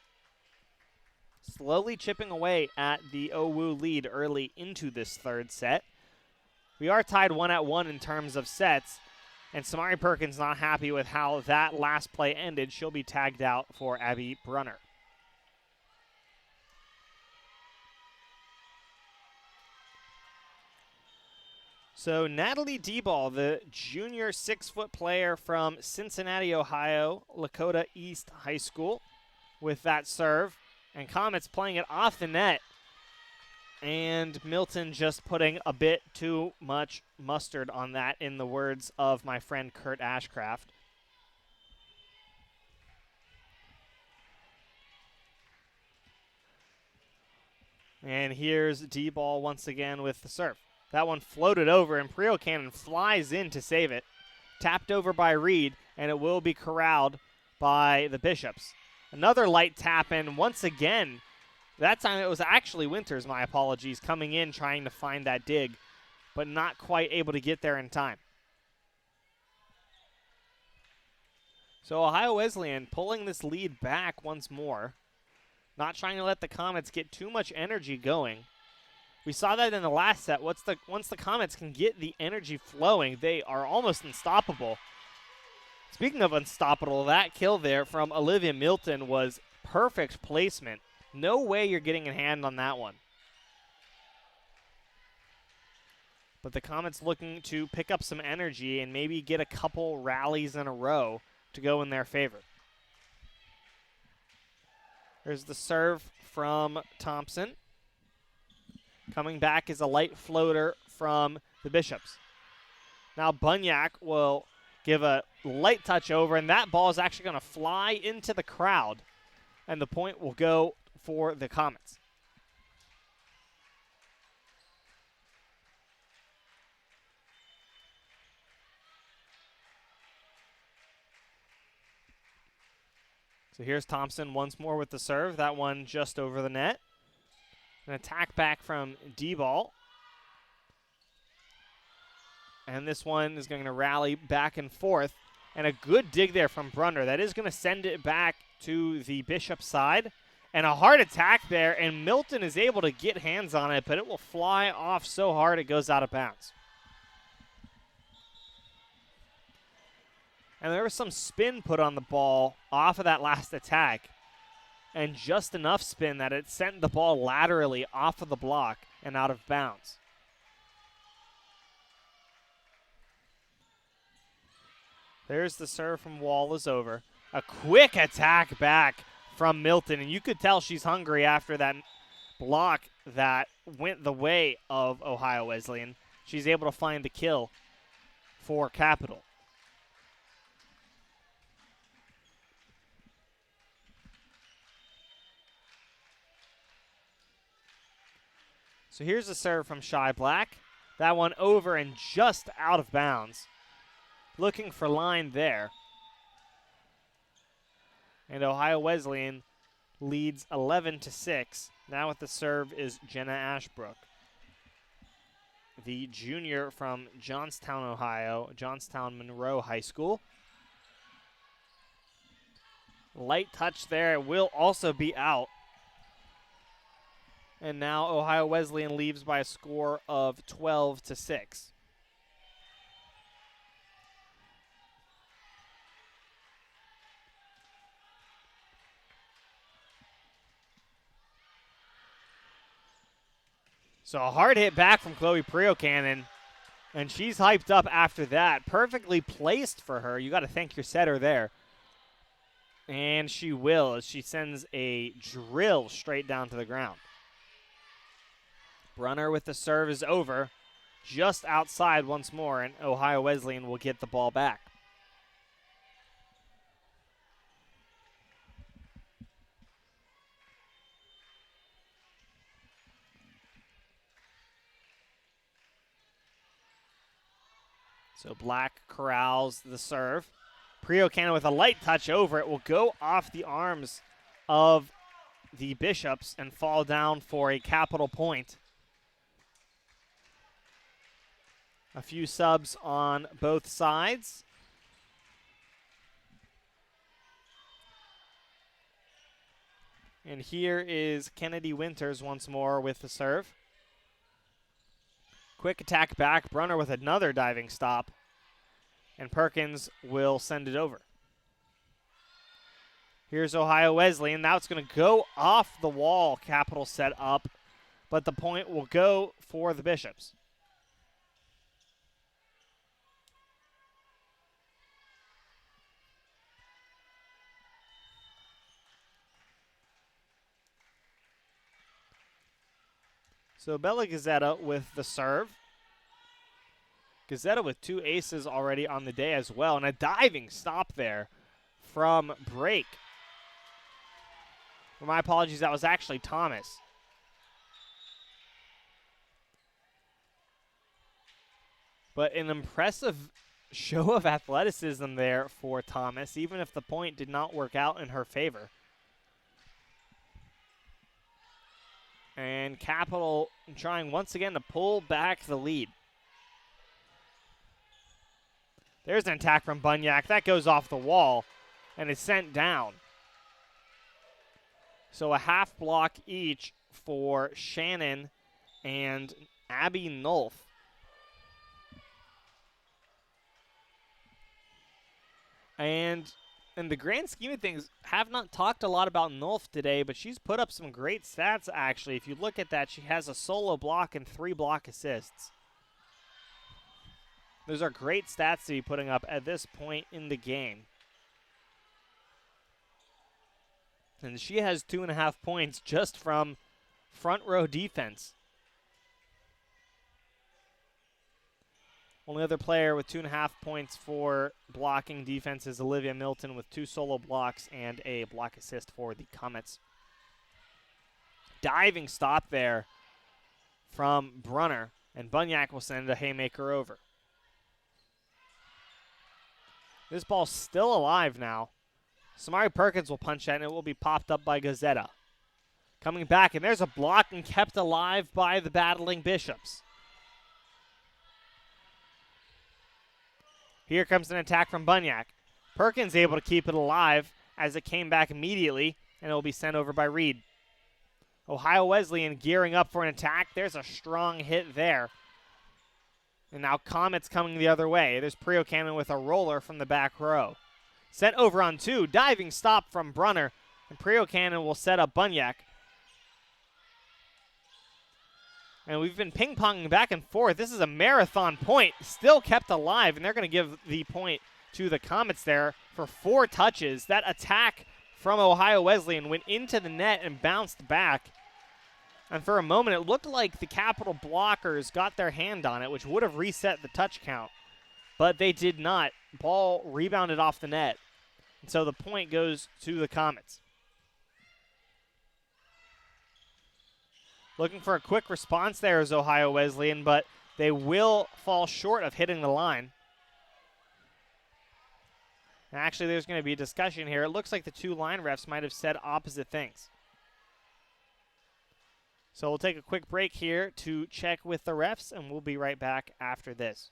Slowly chipping away at the OWU lead early into this third set. We are tied 1-1 in terms of sets, and Samari Perkins not happy with how that last play ended. She'll be tagged out for Abby Brunner. So Natalie Deball, the junior 6-foot player from Cincinnati, Ohio, Lakota East High School, with that serve. And Comets playing it off the net. And Milton just putting a bit too much mustard on that, in the words of my friend Kurt Ashcraft. And here's D-Ball once again with the serve. That one floated over, and Prio Cannon flies in to save it. Tapped over by Reed, and it will be corralled by the Bishops. Another light tap in once again. That time it was actually Winters, my apologies, coming in trying to find that dig, but not quite able to get there in time. So Ohio Wesleyan pulling this lead back once more. Not trying to let the Comets get too much energy going. We saw that in the last set. Once the Comets can get the energy flowing, they are almost unstoppable. Speaking of unstoppable, that kill there from Olivia Milton was perfect placement. No way you're getting a hand on that one. But the Comets looking to pick up some energy and maybe get a couple rallies in a row to go in their favor. There's the serve from Thompson. Coming back is a light floater from the Bishops. Now Bunyak will give a light touch over, and that ball is actually going to fly into the crowd, and the point will go for the Comets. So here's Thompson once more with the serve. That one just over the net. An attack back from D-Ball. And this one is going to rally back and forth. And a good dig there from Brunner. That is going to send it back to the Bishop side. And a hard attack there, and Milton is able to get hands on it, but it will fly off so hard it goes out of bounds. And there was some spin put on the ball off of that last attack, and just enough spin that it sent the ball laterally off of the block and out of bounds. There's the serve from Wall is over. A quick attack back from Milton, and you could tell she's hungry after that block that went the way of Ohio Wesleyan. She's able to find the kill for Capital. So here's the serve from Shy Black. That one over and just out of bounds. Looking for line there. And Ohio Wesleyan leads 11-6. Now with the serve is Jenna Ashbrook, the junior from Johnstown, Ohio, Johnstown Monroe High School. Light touch there, it will also be out. And now Ohio Wesleyan leaves by a score of 12-6. So a hard hit back from Chloe Prio Cannon, and she's hyped up after that. Perfectly placed for her. You got to thank your setter there. And she will, as she sends a drill straight down to the ground. Brunner with the serve is over, just outside once more, and Ohio Wesleyan will get the ball back. So Black corrals the serve. Prio Cannon with a light touch over it will go off the arms of the Bishops and fall down for a Capital point. A few subs on both sides. And here is Kennedy Winters once more with the serve. Quick attack back. Brunner with another diving stop. And Perkins will send it over. Here's Ohio Wesleyan. Now it's going to go off the wall. Capital set up. But the point will go for the Bishops. So Bella Gazzetta with the serve. Gazzetta with 2 aces already on the day as well. And a diving stop there from break. Well, my apologies, that was actually Thomas. But an impressive show of athleticism there for Thomas, even if the point did not work out in her favor. And Capital trying once again to pull back the lead. There's an attack from Bunyak. That goes off the wall and is sent down. So a half block each for Shannon and Abby Nolf. And in the grand scheme of things, have not talked a lot about Nolf today, but she's put up some great stats, actually. If you look at that, she has a solo block and 3 block assists. Those are great stats to be putting up at this point in the game. And she has 2.5 points just from front row defense. Only other player with 2.5 points for blocking defense is Olivia Milton with 2 solo blocks and a block assist for the Comets. Diving stop there from Brunner, and Bunyak will send a haymaker over. This ball's still alive now. Samari Perkins will punch that, and it will be popped up by Gazzetta. Coming back, and there's a block and kept alive by the battling Bishops. Here comes an attack from Bunyak. Perkins able to keep it alive as it came back immediately, and it will be sent over by Reed. Ohio Wesleyan gearing up for an attack. There's a strong hit there. And now Comets coming the other way. There's Prio Cannon with a roller from the back row. Sent over on 2. Diving stop from Brunner. And Prio Cannon will set up Bunyak. And we've been ping-ponging back and forth. This is a marathon point. Still kept alive. And they're going to give the point to the Comets there for 4 touches. That attack from Ohio Wesleyan went into the net and bounced back. And for a moment, it looked like the Capital blockers got their hand on it, which would have reset the touch count. But they did not. Ball rebounded off the net. And so the point goes to the Comets. Looking for a quick response there is Ohio Wesleyan, but they will fall short of hitting the line. And actually, there's going to be a discussion here. It looks like the 2 line refs might have said opposite things. So we'll take a quick break here to check with the refs, and we'll be right back after this.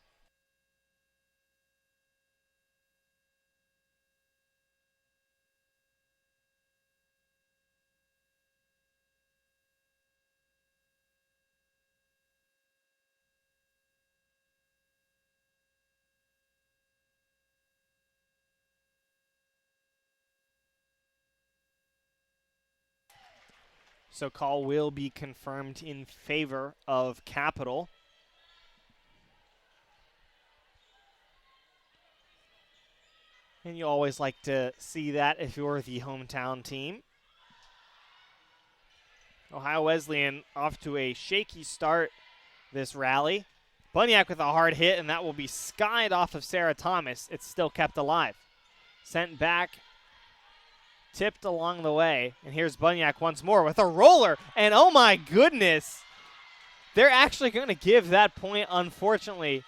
So call will be confirmed in favor of Capital. And you always like to see that if you're the hometown team. Ohio Wesleyan off to a shaky start this rally. Bunyak with a hard hit, and that will be skied off of Sarah Thomas. It's still kept alive. Sent back. Tipped along the way, and here's Bunyak once more with a roller, and oh my goodness, they're actually going to give that point, unfortunately,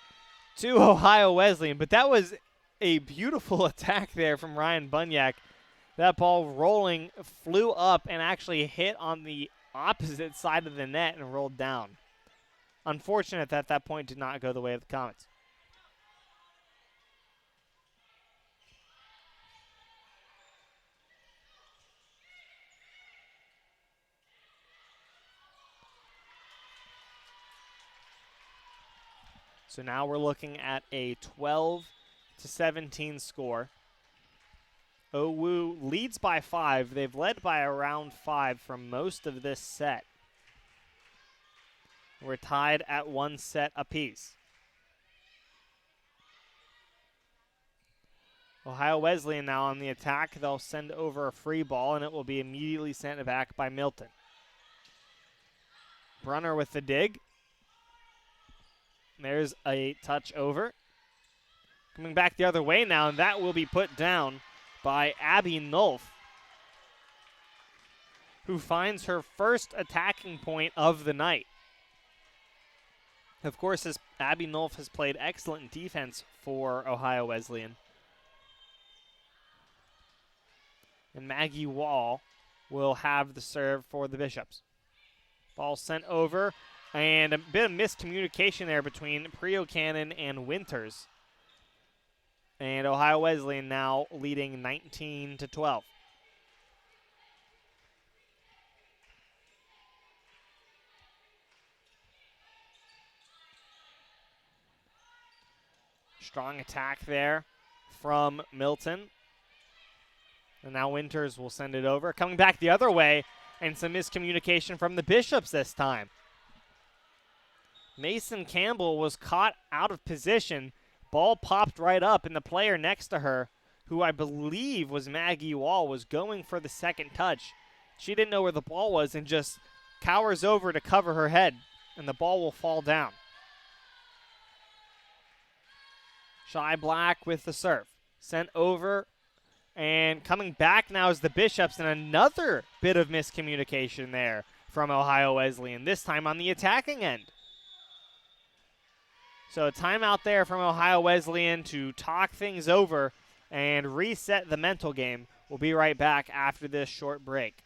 to Ohio Wesleyan, but that was a beautiful attack there from Ryan Bunyak. That ball rolling flew up and actually hit on the opposite side of the net and rolled down. Unfortunate that that point did not go the way of the Comets. So now we're looking at a 12-17 score. Owu leads by 5. They've led by around 5 for most of this set. We're tied at 1 set apiece. Ohio Wesleyan now on the attack. They'll send over a free ball, and it will be immediately sent back by Milton. Brunner with the dig. There's a touch over. Coming back the other way now, and that will be put down by Abby Nulf, who finds her first attacking point of the night. Of course, Abby Nulf has played excellent defense for Ohio Wesleyan. And Maggie Wall will have the serve for the Bishops. Ball sent over, and a bit of miscommunication there between Prio Cannon and Winters. And Ohio Wesleyan now leading 19-12. Strong attack there from Milton. And now Winters will send it over. Coming back the other way, and some miscommunication from the Bishops this time. Mason Campbell was caught out of position. Ball popped right up, and the player next to her, who I believe was Maggie Wall, was going for the second touch. She didn't know where the ball was and just cowers over to cover her head, and the ball will fall down. Shy Black with the serve. Sent over, and coming back now is the Bishops, and another bit of miscommunication there from Ohio Wesleyan, this time on the attacking end. So a timeout there from Ohio Wesleyan to talk things over and reset the mental game. We'll be right back after this short break.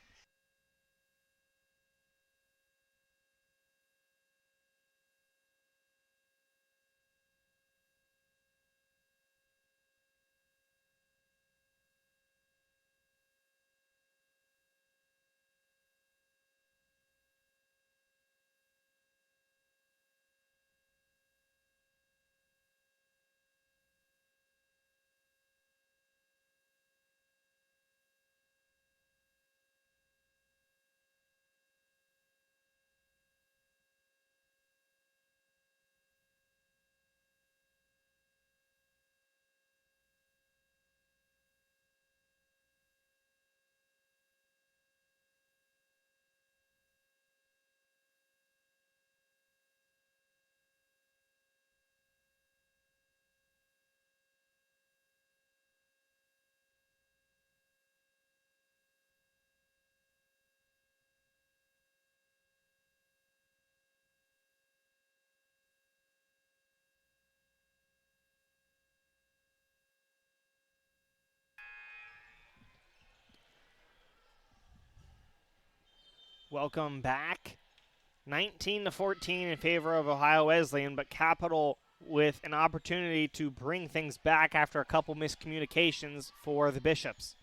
Welcome back. 19-14 in favor of Ohio Wesleyan, but Capital with an opportunity to bring things back after a couple miscommunications for the Bishops.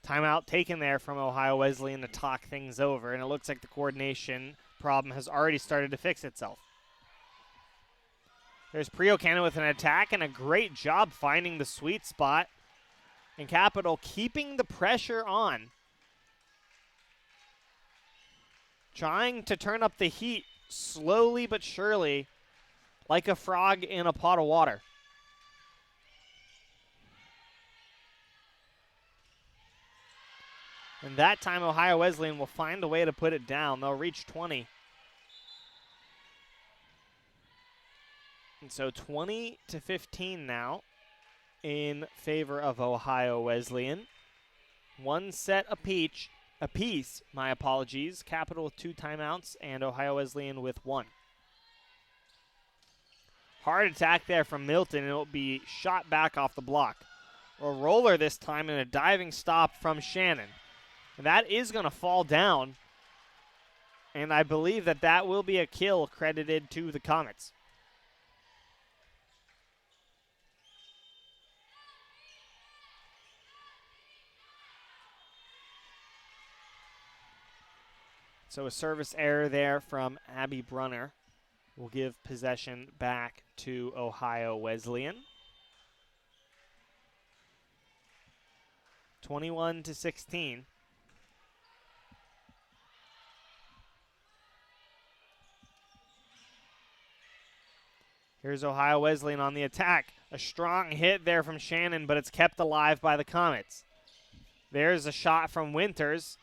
Timeout taken there from Ohio Wesleyan to talk things over, and it looks like the coordination problem has already started to fix itself. There's Prio Cannon with an attack, and a great job finding the sweet spot. And Capital keeping the pressure on. Trying to turn up the heat slowly but surely, like a frog in a pot of water. And that time Ohio Wesleyan will find a way to put it down. They'll reach 20. And so 20-15 now in favor of Ohio Wesleyan. One set apiece. My apologies. Capital with 2 timeouts and Ohio Wesleyan with 1. Hard attack there from Milton, and it will be shot back off the block. A roller this time and a diving stop from Shannon. And that is going to fall down, and I believe that will be a kill credited to the Comets. So a service error there from Abby Brunner. will give possession back to Ohio Wesleyan. 21-16. Here's Ohio Wesleyan on the attack. A strong hit there from Shannon, but it's kept alive by the Comets. There's a shot from Winters,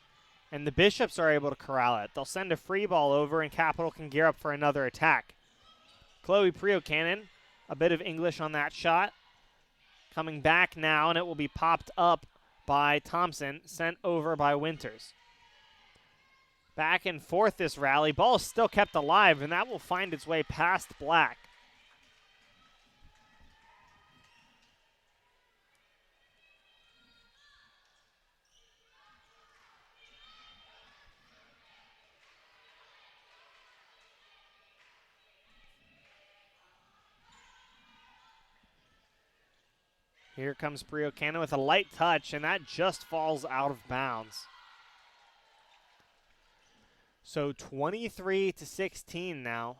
and the Bishops are able to corral it. They'll send a free ball over, and Capital can gear up for another attack. Chloe Priocannon, a bit of English on that shot. Coming back now, and it will be popped up by Thompson, sent over by Winters. Back and forth this rally. Ball is still kept alive, and that will find its way past Black. Here comes Priocannon with a light touch, and that just falls out of bounds. So 23-16 now.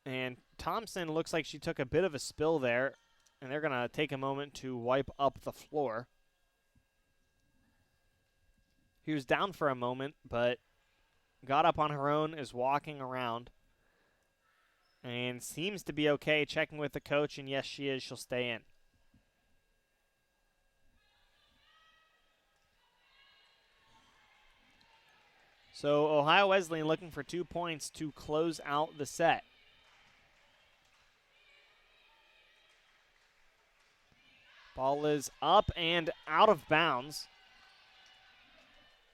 And Thompson looks like she took a bit of a spill there, and they're going to take a moment to wipe up the floor. He was down for a moment, but got up on her own, is walking around, and seems to be okay, checking with the coach, and yes, she is. She'll stay in. So Ohio Wesleyan looking for 2 points to close out the set. Ball is up and out of bounds.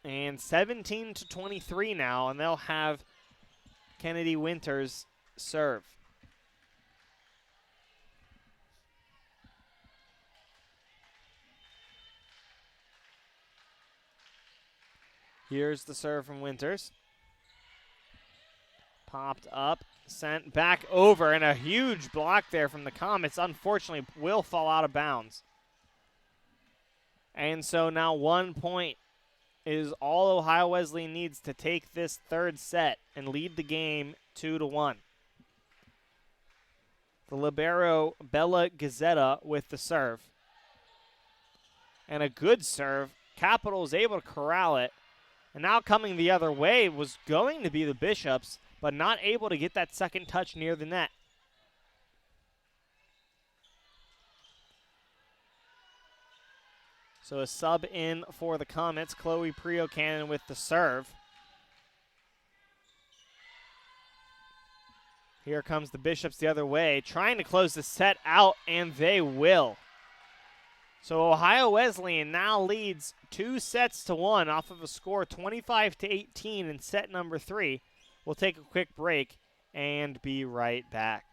And 17-23 now, and they'll have Kennedy Winters serve. Here's the serve from Winters. Popped up, sent back over, and a huge block there from the Comets. Unfortunately, will fall out of bounds. And so now 1 point is all Ohio Wesleyan needs to take this third set and lead the game 2-1. The libero, Bella Gazzetta, with the serve. And a good serve. Capital is able to corral it. And now coming the other way was going to be the Bishops, but not able to get that second touch near the net. So a sub in for the Comets, Chloe Priocannon with the serve. Here comes the Bishops the other way, trying to close the set out, and they will. So Ohio Wesleyan now leads 2-1 off of a score 25-18 in set number 3. We'll take a quick break and be right back.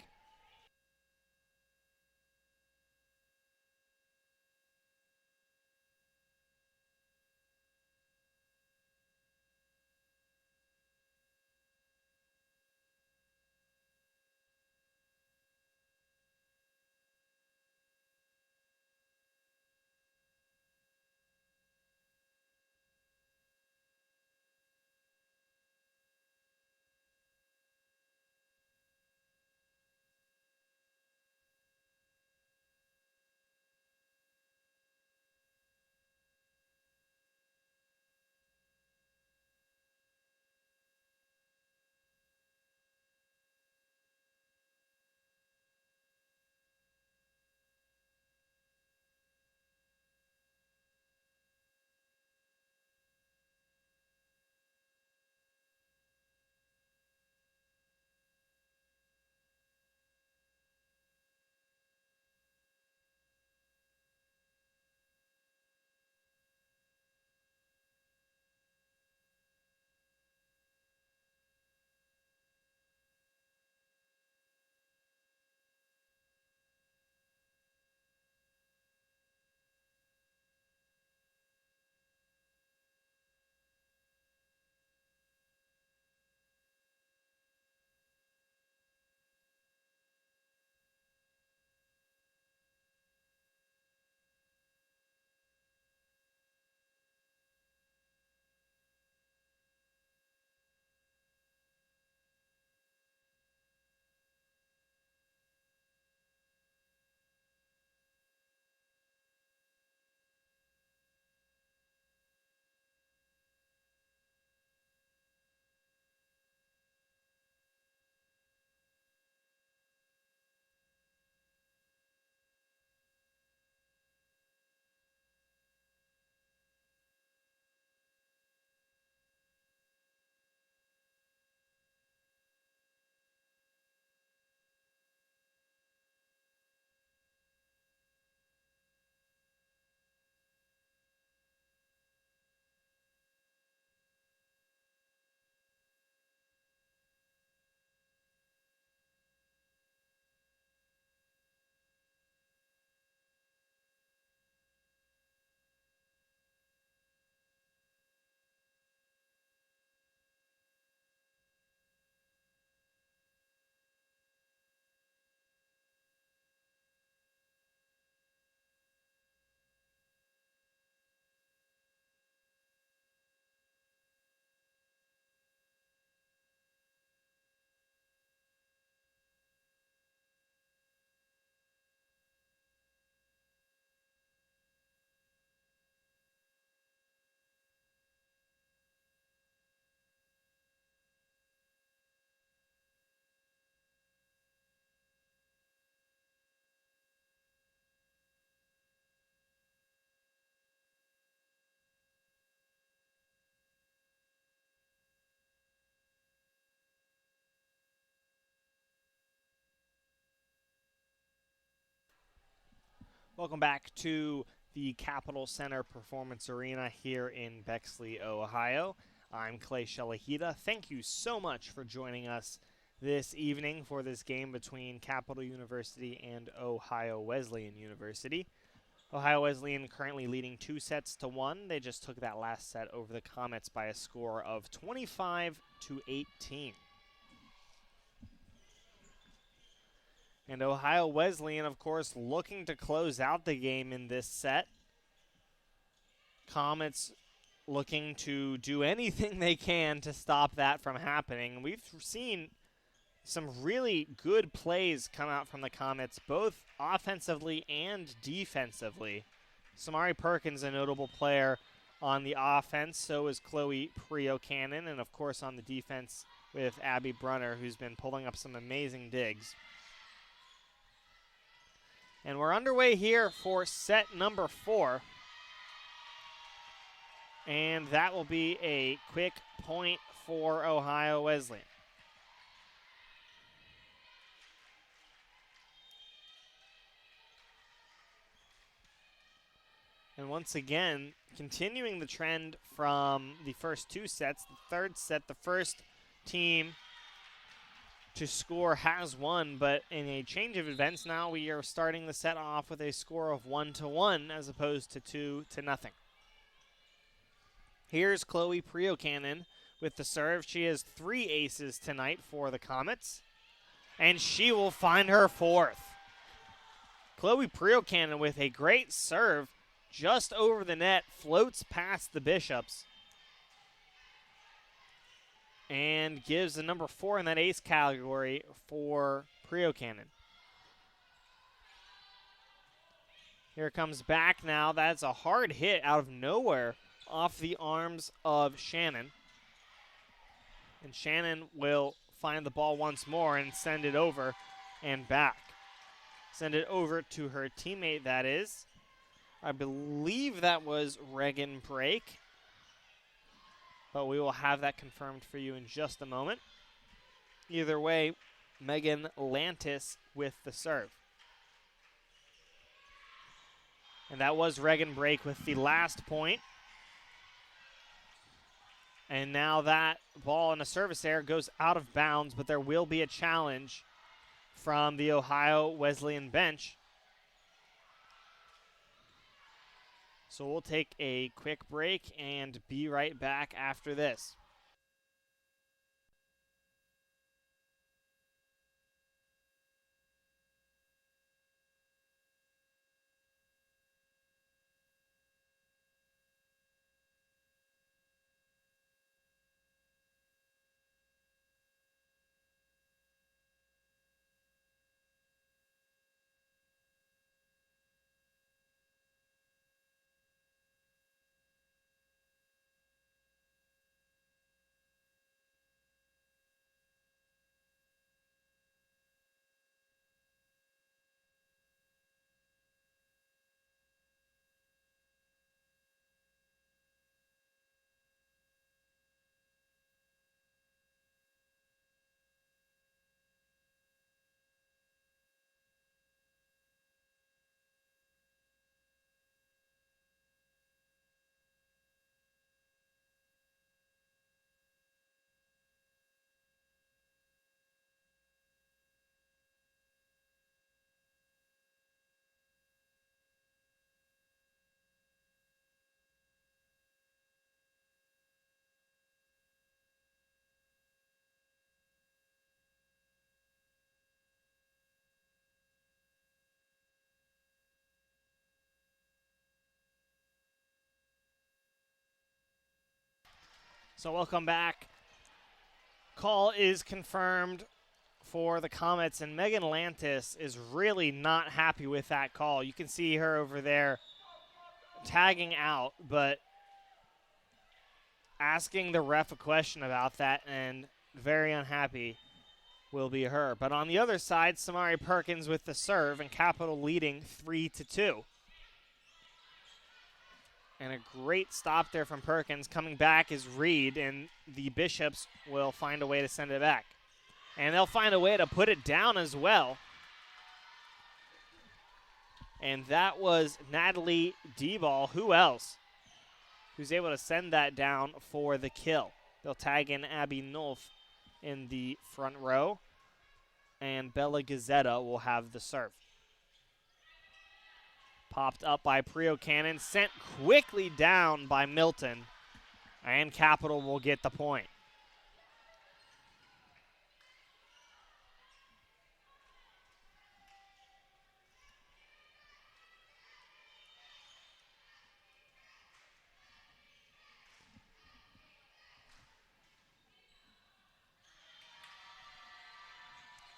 Welcome back to the Capitol Center Performance Arena here in Bexley, Ohio. I'm Clay Shalahida. Thank you so much for joining us this evening for this game between Capital University and Ohio Wesleyan University. Ohio Wesleyan currently leading 2-1. They just took that last set over the Comets by a score of 25-18. And Ohio Wesleyan, of course, looking to close out the game in this set. Comets looking to do anything they can to stop that from happening. We've seen some really good plays come out from the Comets, both offensively and defensively. Samari Perkins, a notable player on the offense, so is Chloe Prio-Cannon, and of course on the defense with Abby Brunner, who's been pulling up some amazing digs. And we're underway here for set number 4. And that will be a quick point for Ohio Wesleyan. And once again, continuing the trend from the first 2 sets, the third set, the first team to score has won, but in a change of events now, we are starting the set off with a score of 1-1 as opposed to 2-0. Here's Chloe Prio-Cannon with the serve. She has 3 aces tonight for the Comets, and she will find her 4th. Chloe Prio-Cannon with a great serve just over the net, floats past the Bishops, and gives the number 4 in that ace category for Prio-Cannon. Here it comes back now. That's a hard hit out of nowhere off the arms of Shannon. And Shannon will find the ball once more and send it over and back. Send it over to her teammate, that is. I believe that was Regan Brake, but we will have that confirmed for you in just a moment. Either way, Megan Lantis with the serve. And that was Regan Brake with the last point. And now that ball in a service error goes out of bounds, but there will be a challenge from the Ohio Wesleyan bench. So we'll take a quick break and be right back after this. So welcome back. Call is confirmed for the Comets, and Megan Lantis is really not happy with that call. You can see her over there tagging out, but asking the ref a question about that, and very unhappy will be her. But on the other side, Samari Perkins with the serve, and Capital leading 3-2. And a great stop there from Perkins. Coming back is Reed, and the Bishops will find a way to send it back. And they'll find a way to put it down as well. And that was Natalie Deball. Who else? Who's able to send that down for the kill. They'll tag in Abby Nolf in the front row. And Bella Gazzetta will have the serve. Popped up by Prio Cannon, sent quickly down by Milton. And Capital will get the point.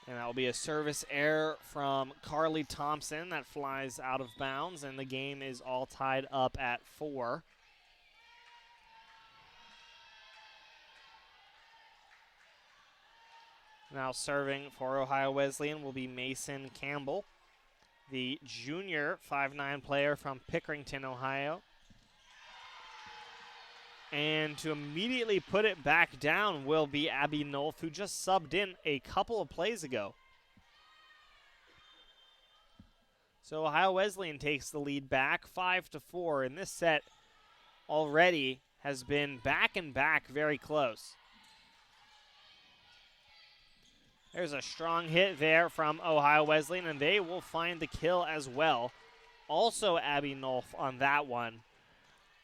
And that will be a service error from Carly Thompson that flies out of bounds, and the game is all tied up at 4. Now serving for Ohio Wesleyan will be Mason Campbell, the junior 5'9" player from Pickerington, Ohio. And to immediately put it back down will be Abby Nolf, who just subbed in a couple of plays ago. So Ohio Wesleyan takes the lead back 5-4, and this set already has been back and back very close. There's a strong hit there from Ohio Wesleyan, and they will find the kill as well. Also Abby Nolf on that one.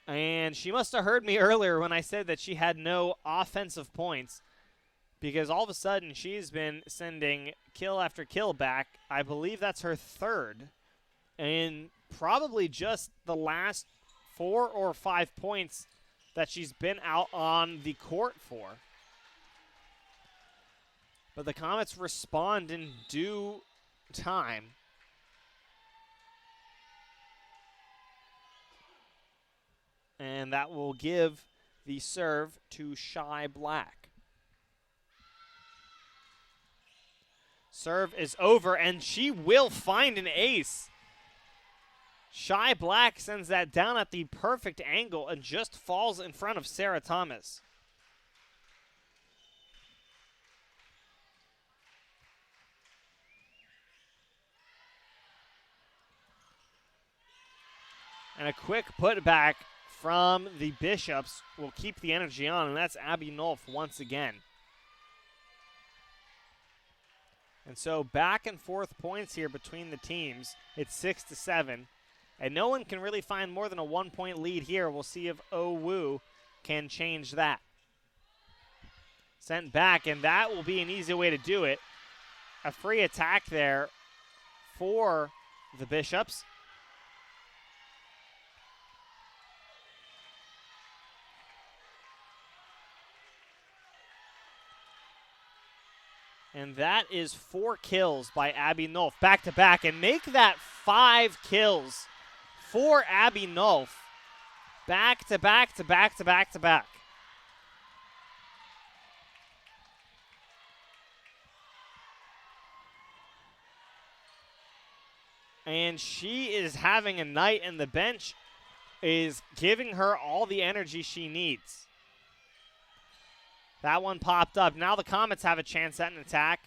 And she must have heard me earlier when I said that she had no offensive points, because all of a sudden she's been sending kill after kill back. I believe that's her third, and probably just the last 4 or 5 points that she's been out on the court for. But the Comets respond in due time. And that will give the serve to Shy Black. Serve is over, and she will find an ace. Shy Black sends that down at the perfect angle and just falls in front of Sarah Thomas. And a quick putback from the Bishops will keep the energy on, and that's Abby Nolf once again. And so back and forth points here between the teams. It's 6-7, and no one can really find more than a 1-point lead here. We'll see if Owu can change that. Sent back, and that will be an easy way to do it. A free attack there for the Bishops. And that is 4 kills by Abby Nolf, back-to-back, and make that 5 kills for Abby Nolf, back-to-back-to-back-to-back-to-back. And she is having a night, and the bench is giving her all the energy she needs. That one popped up. Now the Comets have a chance at an attack.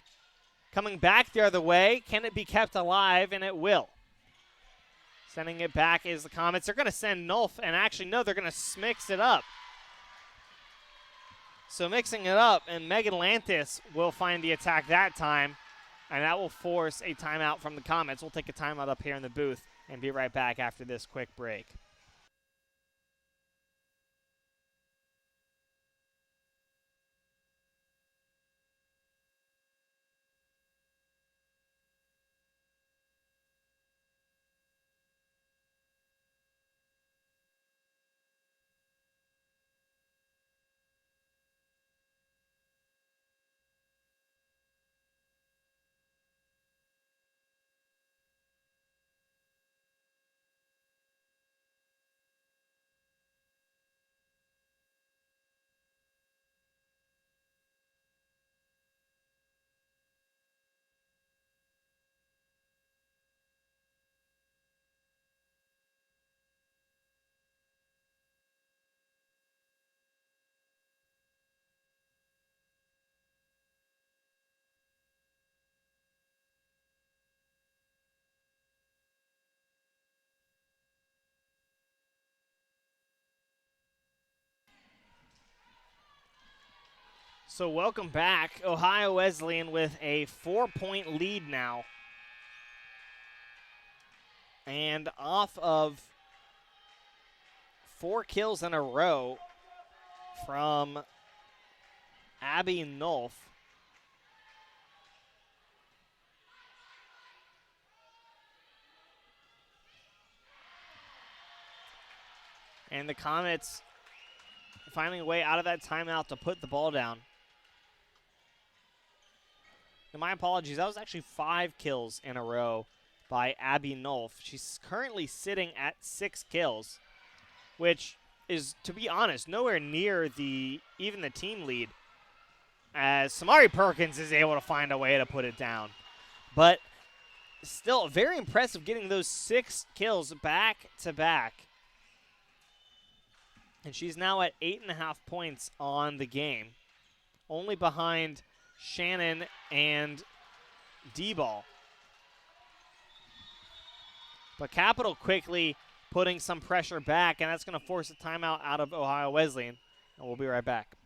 Coming back the other way. Can it be kept alive? And it will. Sending it back is the Comets. They're going to send Nolf, and actually, no, they're going to mix it up. So mixing it up, and Megan Lantis will find the attack that time, and that will force a timeout from the Comets. We'll take a timeout up here in the booth and be right back after this quick break. So welcome back. Ohio Wesleyan with a 4-point lead now. And off of 4 kills in a row from Abby Nolf. And the Comets finding a way out of that timeout to put the ball down. And my apologies, that was actually 5 kills in a row by Abby Nolf. She's currently sitting at 6 kills, which is, to be honest, nowhere near even the team lead, as Samari Perkins is able to find a way to put it down. But still very impressive getting those 6 kills back to back. And she's now at 8.5 points on the game, only behind Shannon and D-Ball. But Capital quickly putting some pressure back, and that's going to force a timeout out of Ohio Wesleyan. And we'll be right back.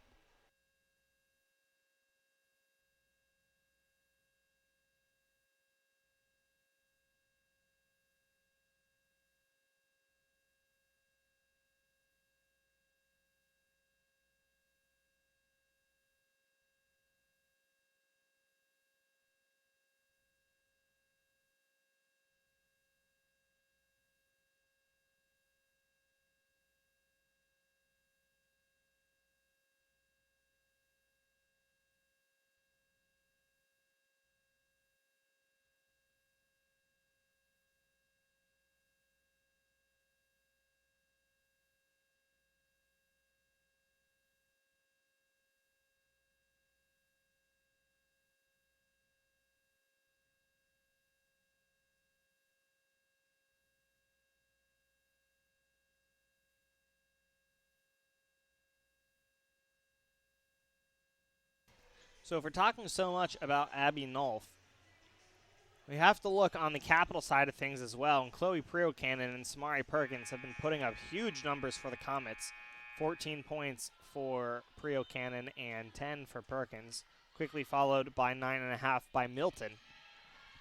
So if we're talking so much about Abby Nolf, we have to look on the Capital side of things as well. And Chloe Priocannon and Samari Perkins have been putting up huge numbers for the Comets. 14 points for Priocannon and 10 for Perkins, quickly followed by 9.5 by Milton.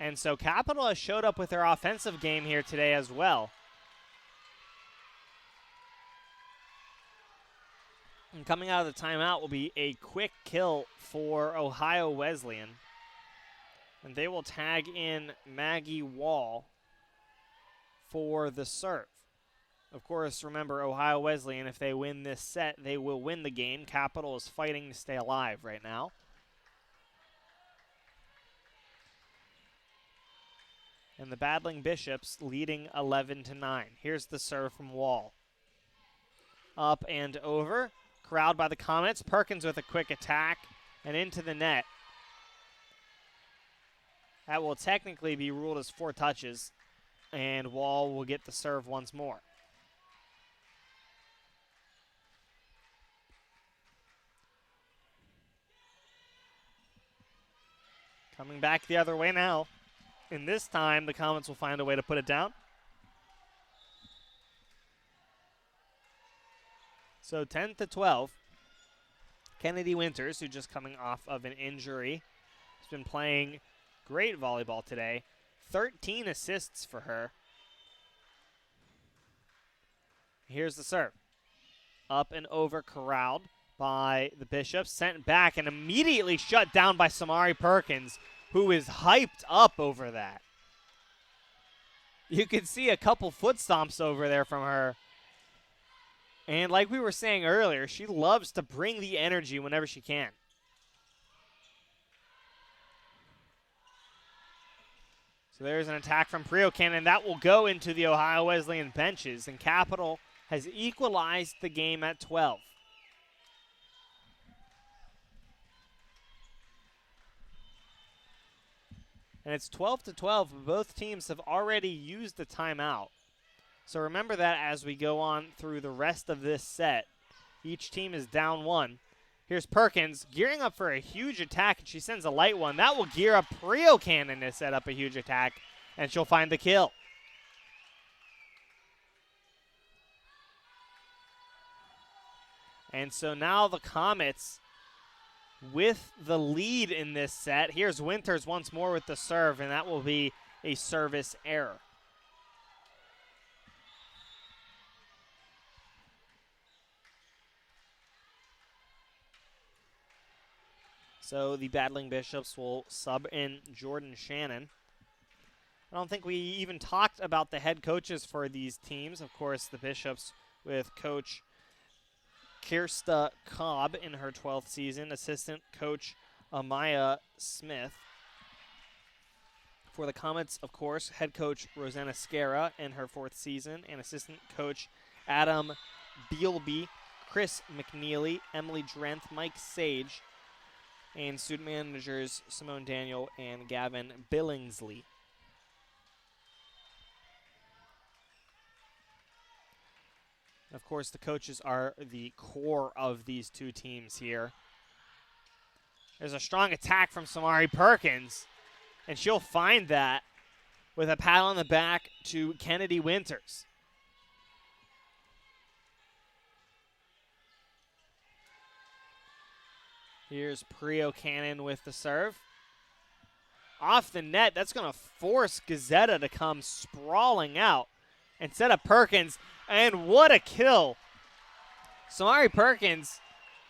And so Capital has showed up with their offensive game here today as well. And coming out of the timeout will be a quick kill for Ohio Wesleyan. And they will tag in Maggie Wall for the serve. Of course, remember, Ohio Wesleyan, if they win this set, they will win the game. Capital is fighting to stay alive right now. And the Battling Bishops leading 11-9. Here's the serve from Wall. Up and over. Corralled by the Comets. Perkins with a quick attack and into the net. That will technically be ruled as 4 touches, and Wall will get the serve once more. Coming back the other way now. And this time, the Comets will find a way to put it down. So 10-12. Kennedy Winters, who just coming off of an injury, has been playing great volleyball today. 13 assists for her. Here's the serve. Up and over, corralled by the Bishops. Sent back and immediately shut down by Samari Perkins, who is hyped up over that. You can see a couple foot stomps over there from her. And like we were saying earlier, she loves to bring the energy whenever she can. So there's an attack from Priocannon. That will go into the Ohio Wesleyan benches. And Capital has equalized the game at 12. And it's 12-12. Both teams have already used the timeout. So remember that as we go on through the rest of this set. Each team is down 1. Here's Perkins gearing up for a huge attack, and she sends a light one. That will gear up Priocannon to set up a huge attack, and she'll find the kill. And so now the Comets with the lead in this set. Here's Winters once more with the serve, and that will be a service error. So the Battling Bishops will sub in Jordan Shannon. I don't think we even talked about the head coaches for these teams. Of course, the Bishops with Coach Kirsta Cobb in her 12th season, assistant coach Amaya Smith. For the Comets, of course, head coach Rosanna Scara in her 4th season, and assistant coach Adam Bealby, Chris McNeely, Emily Drenth, Mike Sage, and student managers Simone Daniel and Gavin Billingsley. Of course, the coaches are the core of these two teams here. There's a strong attack from Samari Perkins, and she'll find that with a pat on the back to Kennedy Winters. Here's Prio Cannon with the serve. Off the net, that's going to force Gazetta to come sprawling out instead of Perkins. And what a kill. Samari Perkins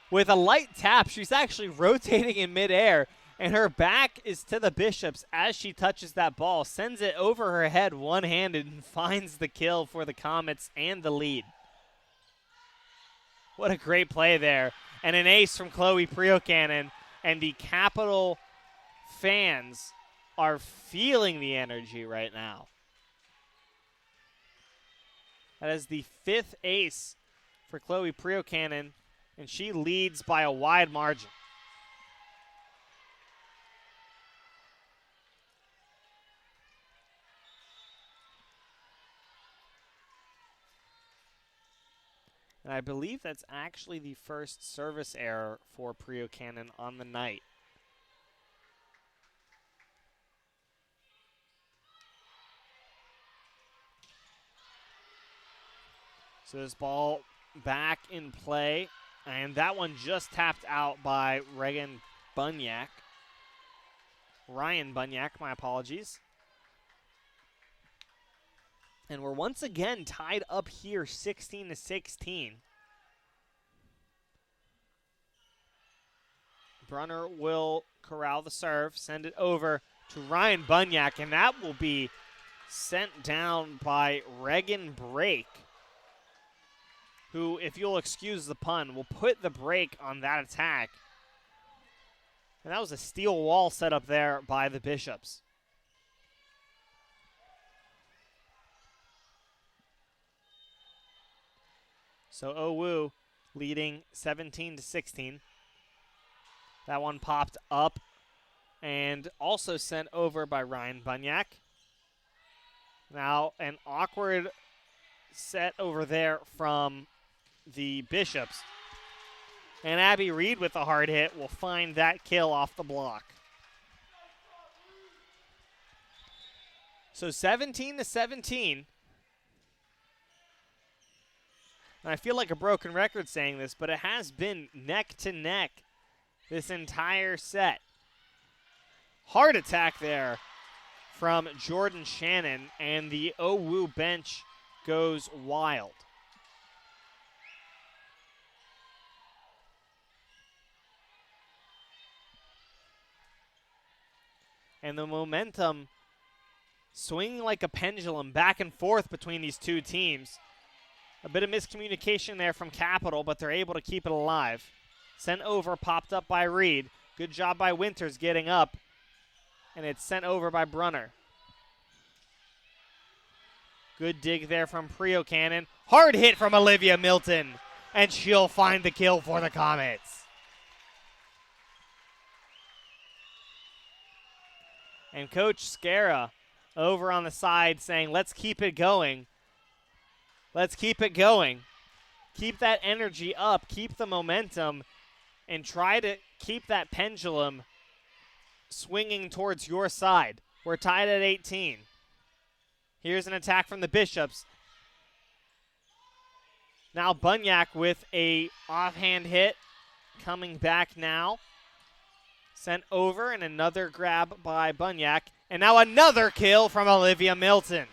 with a light tap. She's actually rotating in midair, and her back is to the Bishops as she touches that ball, sends it over her head one-handed, and finds the kill for the Comets and the lead. What a great play there. And an ace from Chloe Priocannon, and the Capital fans are feeling the energy right now. That is the 5th ace for Chloe Priocannon, and she leads by a wide margin. And I believe that's actually the first service error for Priocannon on the night. So this ball back in play, and that one just tapped out by Ryan Bunyak, my apologies. And we're once again tied up here 16-16. Brunner will corral the serve, send it over to Ryan Bunyak, and that will be sent down by Reagan Brake, who, if you'll excuse the pun, will put the brake on that attack. And that was a steel wall set up there by the Bishops. So OWU leading 17-16. That one popped up and also sent over by Ryan Bunyak. Now an awkward set over there from the Bishops. And Abby Reed with a hard hit will find that kill off the block. So 17-17. And I feel like a broken record saying this, but it has been neck to neck this entire set. Hard attack there from Jordan Shannon, and the OWU bench goes wild. And the momentum swinging like a pendulum back and forth between these two teams. A bit of miscommunication there from Capital, but they're able to keep it alive. Sent over, popped up by Reed. Good job by Winters getting up. And it's sent over by Brunner. Good dig there from Priocannon. Hard hit from Olivia Milton. And she'll find the kill for the Comets. And Coach Scara over on the side saying, let's keep it going. Let's keep it going. Keep that energy up. Keep the momentum. And try to keep that pendulum swinging towards your side. We're tied at 18. Here's an attack from the Bishops. Now Bunyak with a offhand hit. Coming back now. Sent over, and another grab by Bunyak. And now another kill from Olivia Milton.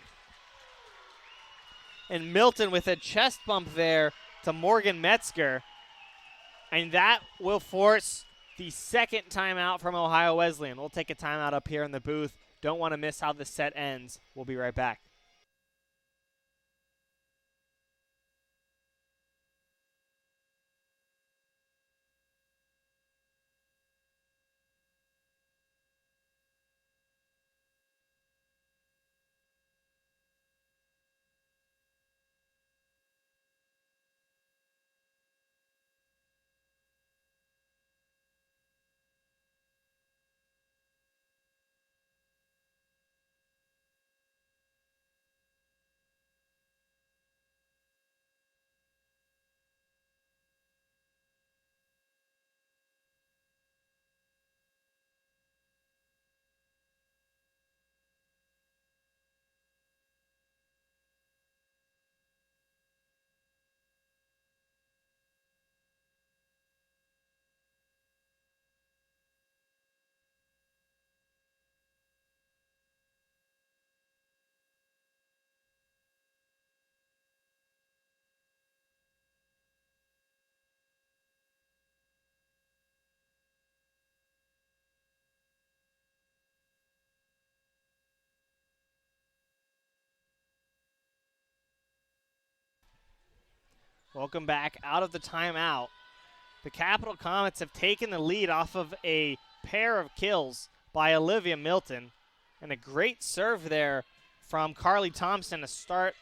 And Milton with a chest bump there to Morgan Metzger. And that will force the second timeout from Ohio Wesleyan. We'll take a timeout up here in the booth. Don't want to miss how the set ends. We'll be right back. Welcome back out of the timeout. The Capital Comets have taken the lead off of a pair of kills by Olivia Milton. And a great serve there from Carly Thompson to start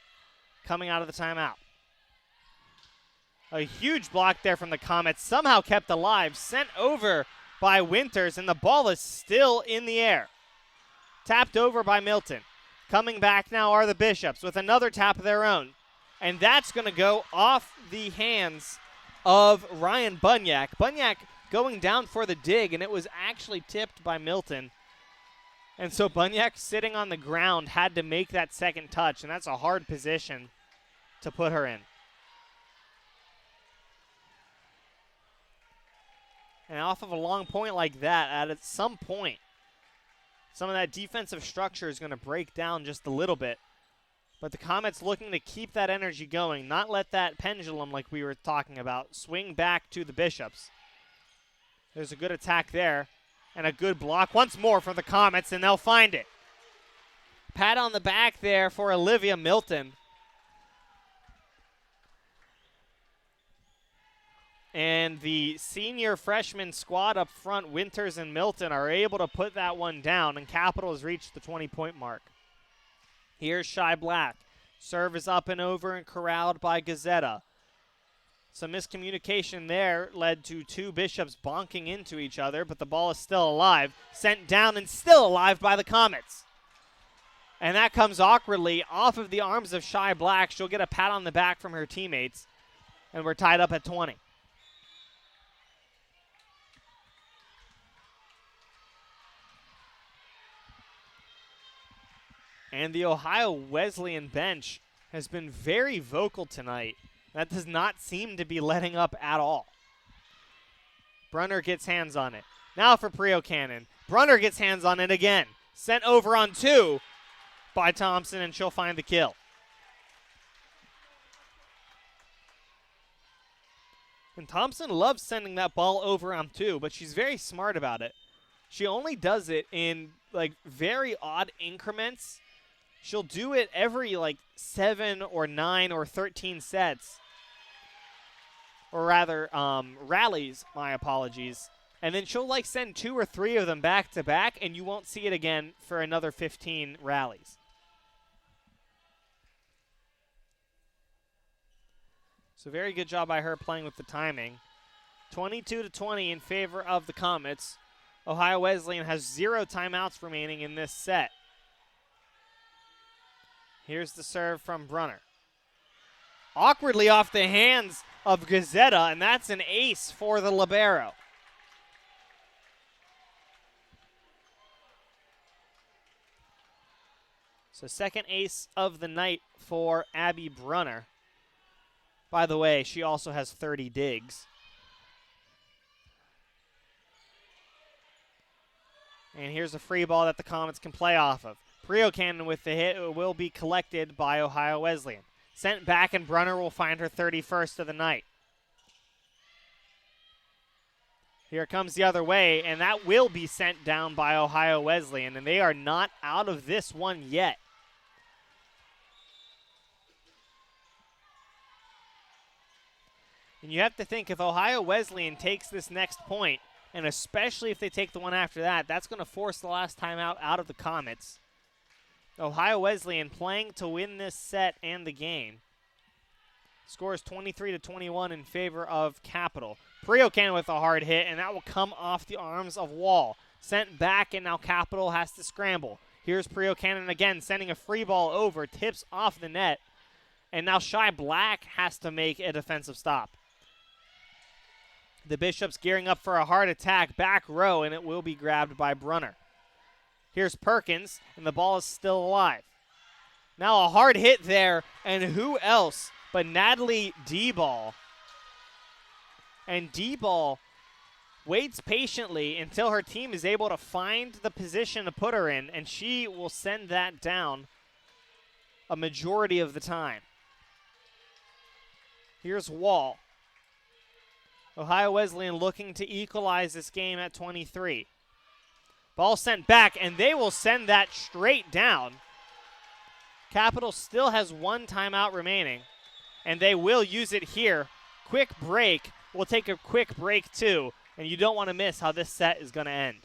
coming out of the timeout. A huge block there from the Comets, somehow kept alive, sent over by Winters, and the ball is still in the air. Tapped over by Milton. Coming back now are the Bishops with another tap of their own. And that's going to go off the hands of Ryan Bunyak. Bunyak going down for the dig, and it was actually tipped by Milton. And so Bunyak, sitting on the ground, had to make that second touch, and that's a hard position to put her in. And off of a long point like that, at some point, some of that defensive structure is going to break down just a little bit. But the Comets looking to keep that energy going, not let that pendulum, like we were talking about, swing back to the Bishops. There's a good attack there, and a good block once more for the Comets, and they'll find it. Pat on the back there for Olivia Milton. And the senior freshman squad up front, Winters and Milton, are able to put that one down, and Capital has reached the 20-point mark. Here's Shy Black. Serve is up and over and corralled by Gazetta. Some miscommunication there led to two Bishops bonking into each other, but the ball is still alive. Sent down and still alive by the Comets. And that comes awkwardly off of the arms of Shy Black. She'll get a pat on the back from her teammates, and we're tied up at 20. And the Ohio Wesleyan bench has been very vocal tonight. That does not seem to be letting up at all. Brunner gets hands on it. Now for Prio Cannon. Brunner gets hands on it again. Sent over on two by Thompson, and she'll find the kill. And Thompson loves sending that ball over on two, but she's very smart about it. She only does it in very odd increments. She'll do it every 7 or 9 or 13 sets. Or rather, rallies, my apologies. And then she'll send 2 or 3 of them back to back, and you won't see it again for another 15 rallies. So very good job by her playing with the timing. 22-20 in favor of the Comets. Ohio Wesleyan has 0 timeouts remaining in this set. Here's the serve from Brunner. Awkwardly off the hands of Gazetta, and that's an ace for the libero. So second ace of the night for Abby Brunner. By the way, she also has 30 digs. And here's a free ball that the Comets can play off of. Priocannon with the hit. It will be collected by Ohio Wesleyan. Sent back, and Brunner will find her 31st of the night. Here it comes the other way, and that will be sent down by Ohio Wesleyan, and they are not out of this one yet. And you have to think, if Ohio Wesleyan takes this next point, and especially if they take the one after that, that's going to force the last timeout out of the Comets. Ohio Wesleyan playing to win this set and the game. Scores 23-21 in favor of Capital. Priocannon with a hard hit, and that will come off the arms of Wall. Sent back, and now Capital has to scramble. Here's Priocannon again, sending a free ball over, tips off the net, and now Shy Black has to make a defensive stop. The Bishops gearing up for a hard attack, back row, and it will be grabbed by Brunner. Here's Perkins, and the ball is still alive. Now a hard hit there, and who else but Natalie D-Ball. And D-Ball waits patiently until her team is able to find the position to put her in, and she will send that down a majority of the time. Here's Wall. Ohio Wesleyan looking to equalize this game at 23. Ball sent back, and they will send that straight down. Capital still has one timeout remaining, and they will use it here. Quick break. We'll take a quick break, too, and you don't want to miss how this set is going to end.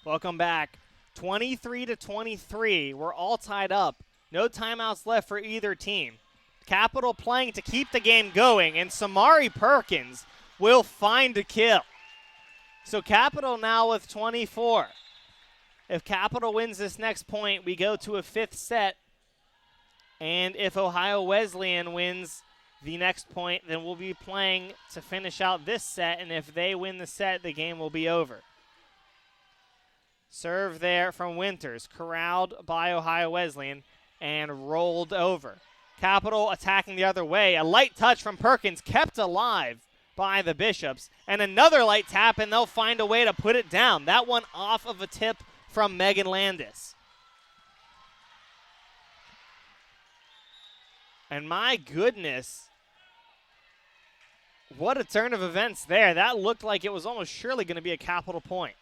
Welcome back. 23-23. We're all tied up. No timeouts left for either team. Capital playing to keep the game going, and Samari Perkins will find a kill. So Capital now with 24. If Capital wins this next point, we go to a fifth set. And if Ohio Wesleyan wins the next point, then we'll be playing to finish out this set. And if they win the set, the game will be over. Serve there from Winters, corralled by Ohio Wesleyan and rolled over. Capital attacking the other way. A light touch from Perkins kept alive by the Bishops. And another light tap, and they'll find a way to put it down. That one off of a tip from Megan Landis. And my goodness, what a turn of events there. That looked like it was almost surely going to be a Capital point.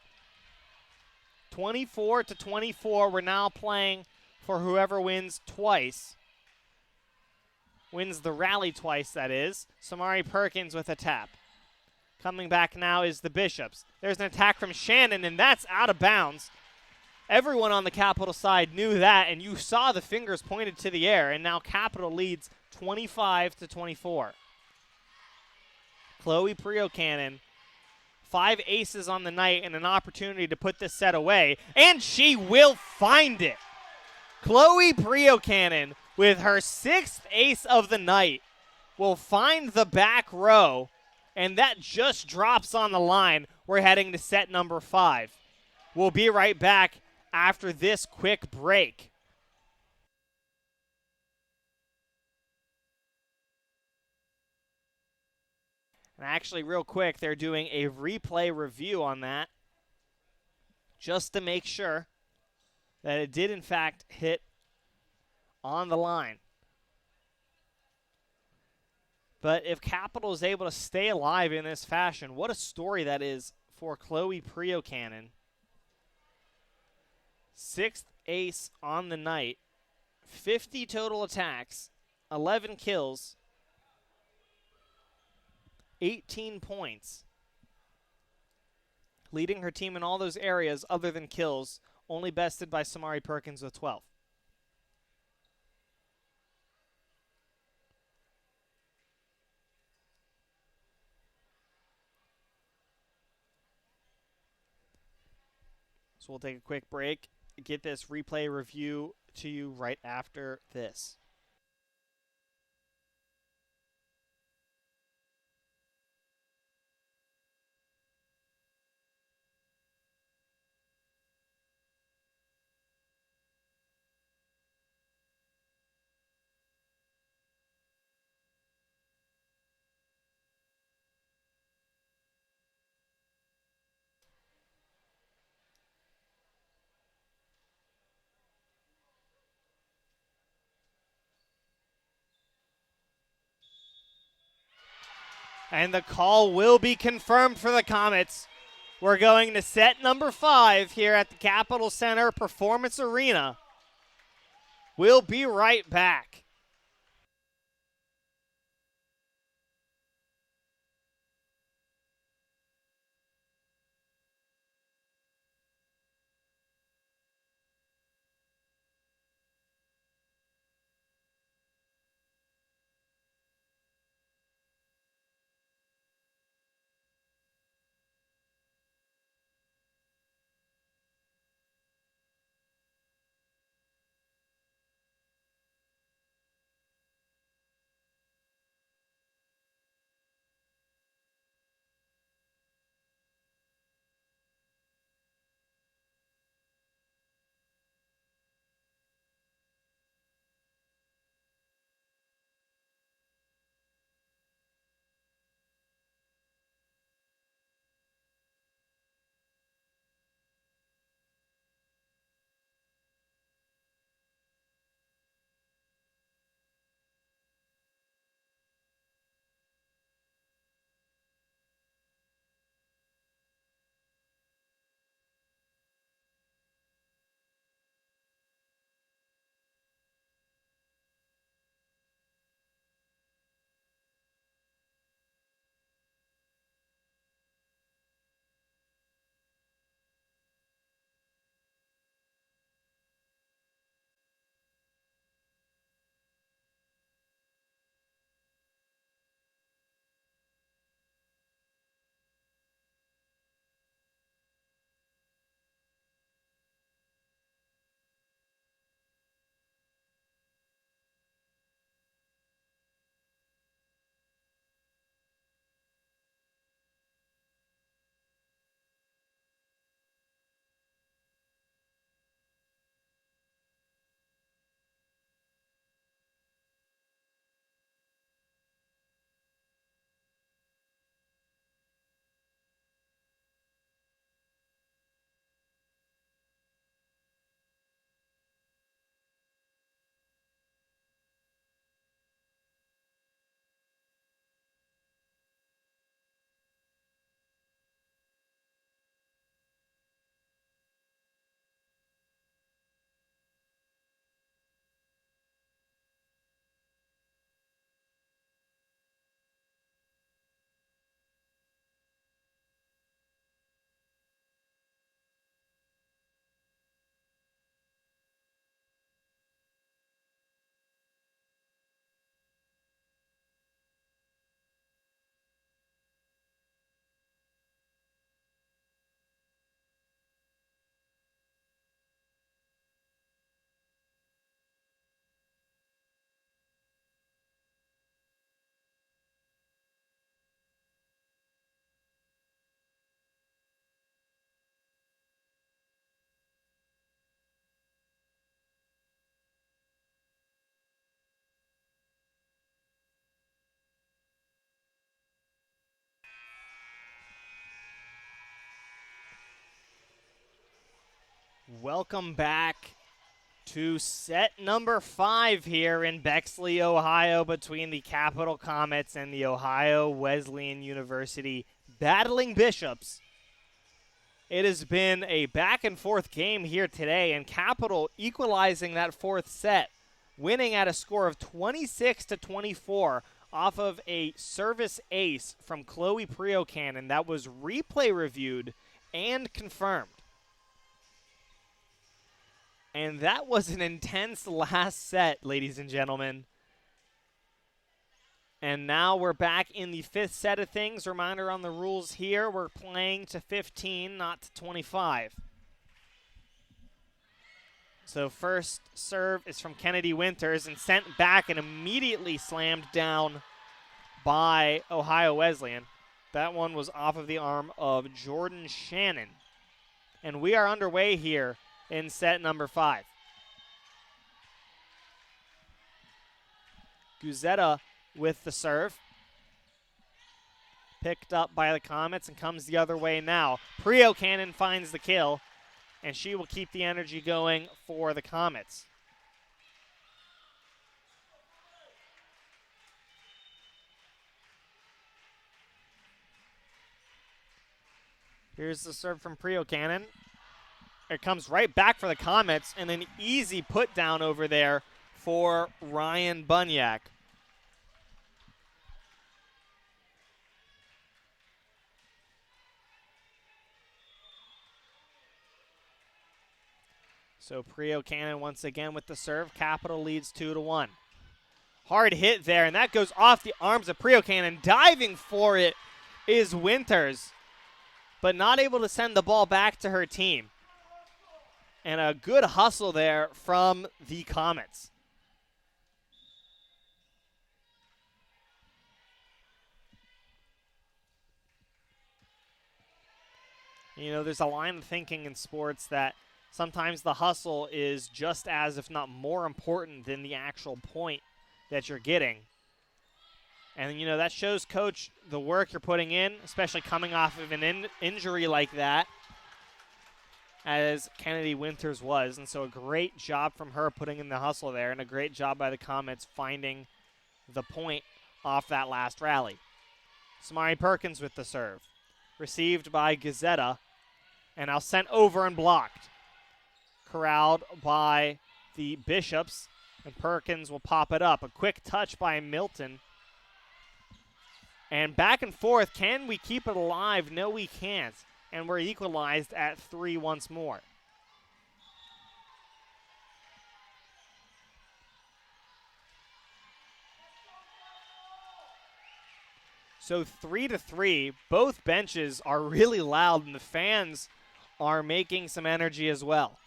24-24, we're now playing for whoever wins twice. Wins the rally twice, that is. Samari Perkins with a tap. Coming back now is the Bishops. There's an attack from Shannon, and that's out of bounds. Everyone on the Capital side knew that, and you saw the fingers pointed to the air, and now Capital leads 25-24. Chloe Priocannon, 5 aces on the night and an opportunity to put this set away, and she will find it. Chloe Priocannon, with her 6th ace of the night, will find the back row, and that just drops on the line. We're heading to set number 5. We'll be right back after this quick break. And actually, real quick, they're doing a replay review on that just to make sure. that it did, in fact, hit on the line. But if Capital is able to stay alive in this fashion, what a story that is for Chloe Priocannon. 6th ace on the night, 50 total attacks, 11 kills, 18 points. Leading her team in all those areas other than kills, only bested by Samari Perkins with 12. So we'll take a quick break, get this replay review to you right after this. And the call will be confirmed for the Comets. We're going to set number 5 here at the Capitol Center Performance Arena. We'll be right back. Welcome back to set number 5 here in Bexley, Ohio, between the Capital Comets and the Ohio Wesleyan University battling Bishops. It has been a back-and-forth game here today, and Capital equalizing that fourth set, winning at a score of 26-24 off of a service ace from Chloe Priocannon that was replay reviewed and confirmed. And that was an intense last set, ladies and gentlemen. And now we're back in the 5th set of things. Reminder on the rules here, we're playing to 15, not to 25. So first serve is from Kennedy Winters and sent back and immediately slammed down by Ohio Wesleyan. That one was off of the arm of Jordan Shannon. And we are underway here in set number 5. Guzetta with the serve. Picked up by the Comets and comes the other way now. Priocannon finds the kill, and she will keep the energy going for the Comets. Here's the serve from Priocannon. It comes right back for the Comets, and an easy put down over there for Ryan Bunyak. So Priocannon once again with the serve. Capital leads 2-1. Hard hit there, and that goes off the arms of Priocannon. Diving for it is Winters, but not able to send the ball back to her team. And a good hustle there from the Comets. You know, there's a line of thinking in sports that sometimes the hustle is just as, if not more important than the actual point that you're getting. And, you know, that shows Coach the work you're putting in, especially coming off of an injury like that, as Kennedy Winters was. And so a great job from her putting in the hustle there, and a great job by the Comets finding the point off that last rally. Samari Perkins with the serve. Received by Gazetta, and now sent over and blocked. Corralled by the Bishops, and Perkins will pop it up. A quick touch by Milton. And back and forth. Can we keep it alive? No, we can't. And we're equalized at 3 once more. So 3-3. Both benches are really loud, and the fans are making some energy as well.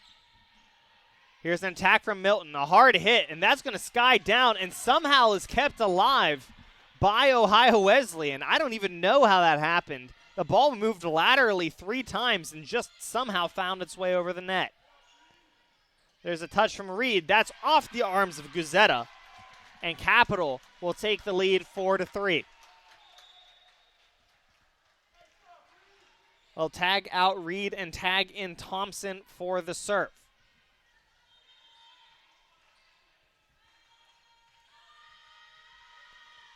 Here's an attack from Milton. A hard hit, and that's going to sky down and somehow is kept alive by Ohio Wesleyan. I don't even know how that happened. The ball moved laterally 3 times and just somehow found its way over the net. There's a touch from Reed. That's off the arms of Guzetta. And Capital will take the lead 4-3. They'll tag out Reed and tag in Thompson for the serve.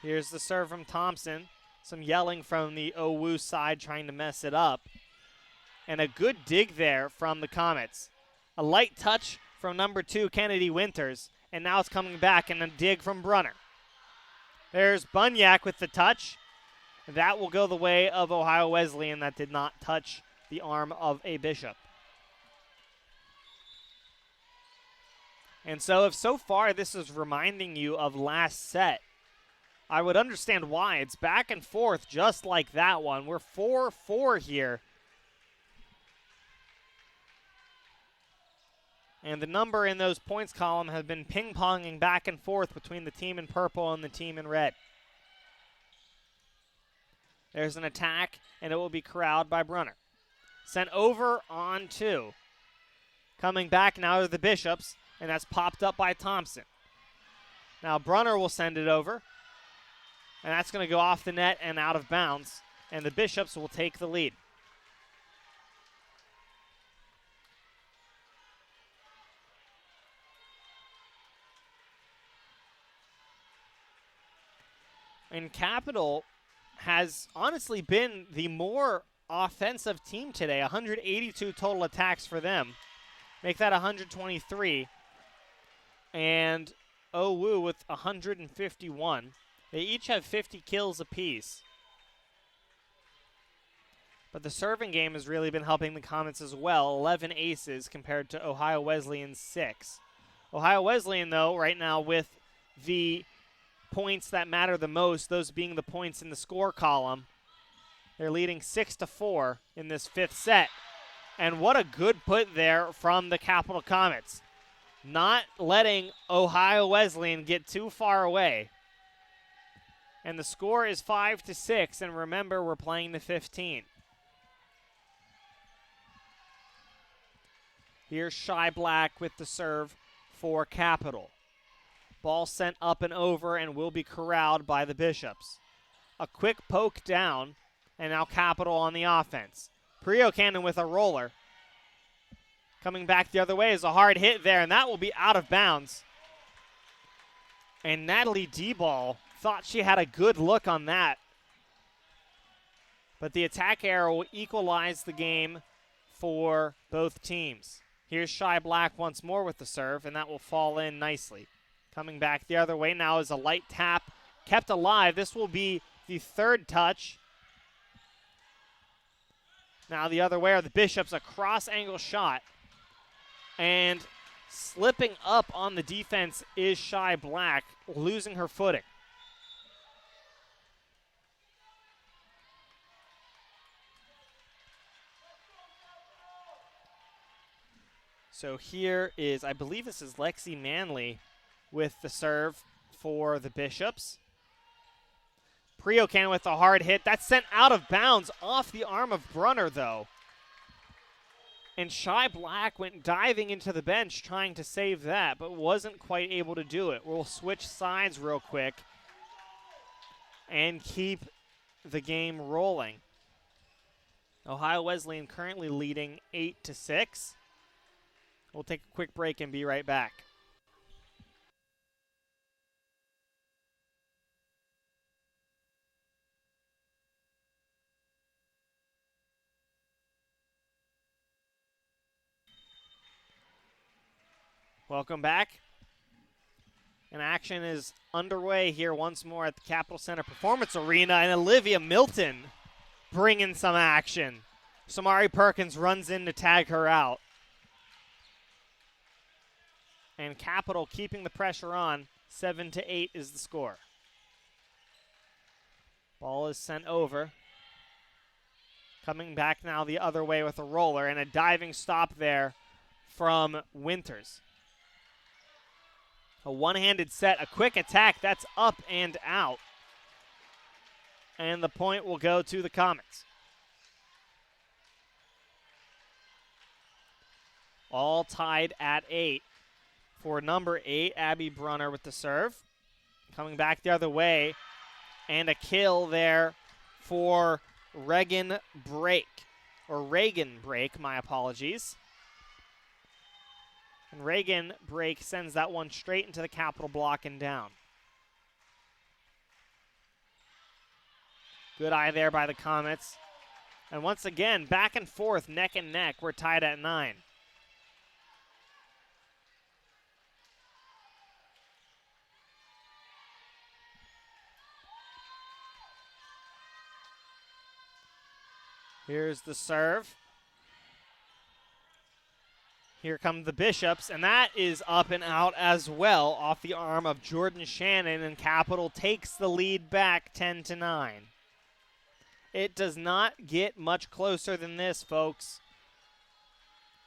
Here's the serve from Thompson. Some yelling from the Owu side trying to mess it up. And a good dig there from the Comets. A light touch from number 2, Kennedy Winters. And now it's coming back, and a dig from Brunner. There's Bunyak with the touch. That will go the way of Ohio Wesleyan. That did not touch the arm of a Bishop. And so if so far this is reminding you of last set, I would understand why. It's back and forth just like that one. We're 4-4 here. And the number in those points column has been ping-ponging back and forth between the team in purple and the team in red. There's an attack, and it will be corralled by Brunner. Sent over on 2. Coming back now to the Bishops, and that's popped up by Thompson. Now Brunner will send it over. And that's going to go off the net and out of bounds. And the Bishops will take the lead. And Capital has honestly been the more offensive team today. 182 total attacks for them. Make that 123. And Owu with 151. They each have 50 kills apiece. But the serving game has really been helping the Comets as well. 11 aces compared to Ohio Wesleyan's 6. Ohio Wesleyan, though, right now with the points that matter the most, those being the points in the score column. They're leading 6-4 in this fifth set. And what a good put there from the Capital Comets. Not letting Ohio Wesleyan get too far away. And the score is 5-6, and remember, we're playing the 15. Here's Shy Black with the serve for Capital. Ball sent up and over and will be corralled by the Bishops. A quick poke down, and now Capital on the offense. Prio Cannon with a roller. Coming back the other way is a hard hit there, and that will be out of bounds. And Natalie D-Ball thought she had a good look on that. But the attack error will equalize the game for both teams. Here's Shy Black once more with the serve, and that will fall in nicely. Coming back the other way now is a light tap kept alive. This will be the third touch. Now the other way are the Bishops, a cross-angle shot. And slipping up on the defense is Shy Black, losing her footing. So here is, I believe this is Lexi Manley with the serve for the Bishops. Prio Cannon with a hard hit. That's sent out of bounds off the arm of Brunner, though. And Shy Black went diving into the bench trying to save that, but wasn't quite able to do it. We'll switch sides real quick and keep the game rolling. Ohio Wesleyan currently leading 8-6. We'll take a quick break and be right back. Welcome back. And action is underway here once more at the Capitol Center Performance Arena, and Olivia Milton bringing some action. Samari Perkins runs in to tag her out. And Capital keeping the pressure on. 7-8 is the score. Ball is sent over. Coming back now the other way with a roller, and a diving stop there from Winters. A one-handed set, a quick attack, that's up and out. And the point will go to the Comets. All tied at 8. For number 8, Abby Brunner with the serve. Coming back the other way. And a kill there for Reagan Brake. Or Reagan Brake, my apologies. And Reagan Brake sends that one straight into the Capital block and down. Good eye there by the Comets. And once again, back and forth, neck and neck. We're tied at 9. Here's the serve. Here come the Bishops, and that is up and out as well off the arm of Jordan Shannon, and Capital takes the lead back 10-9. It does not get much closer than this, folks.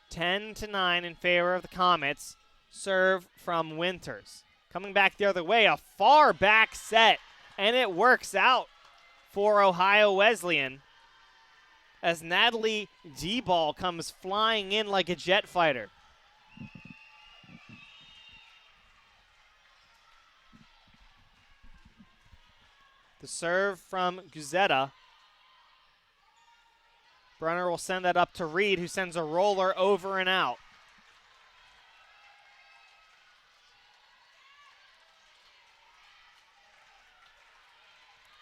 10-9 in favor of the Comets. Serve from Winters. Coming back the other way, a far back set, and it works out for Ohio Wesleyan as Natalie D-Ball comes flying in like a jet fighter. The serve from Guzetta. Brunner will send that up to Reed, who sends a roller over and out.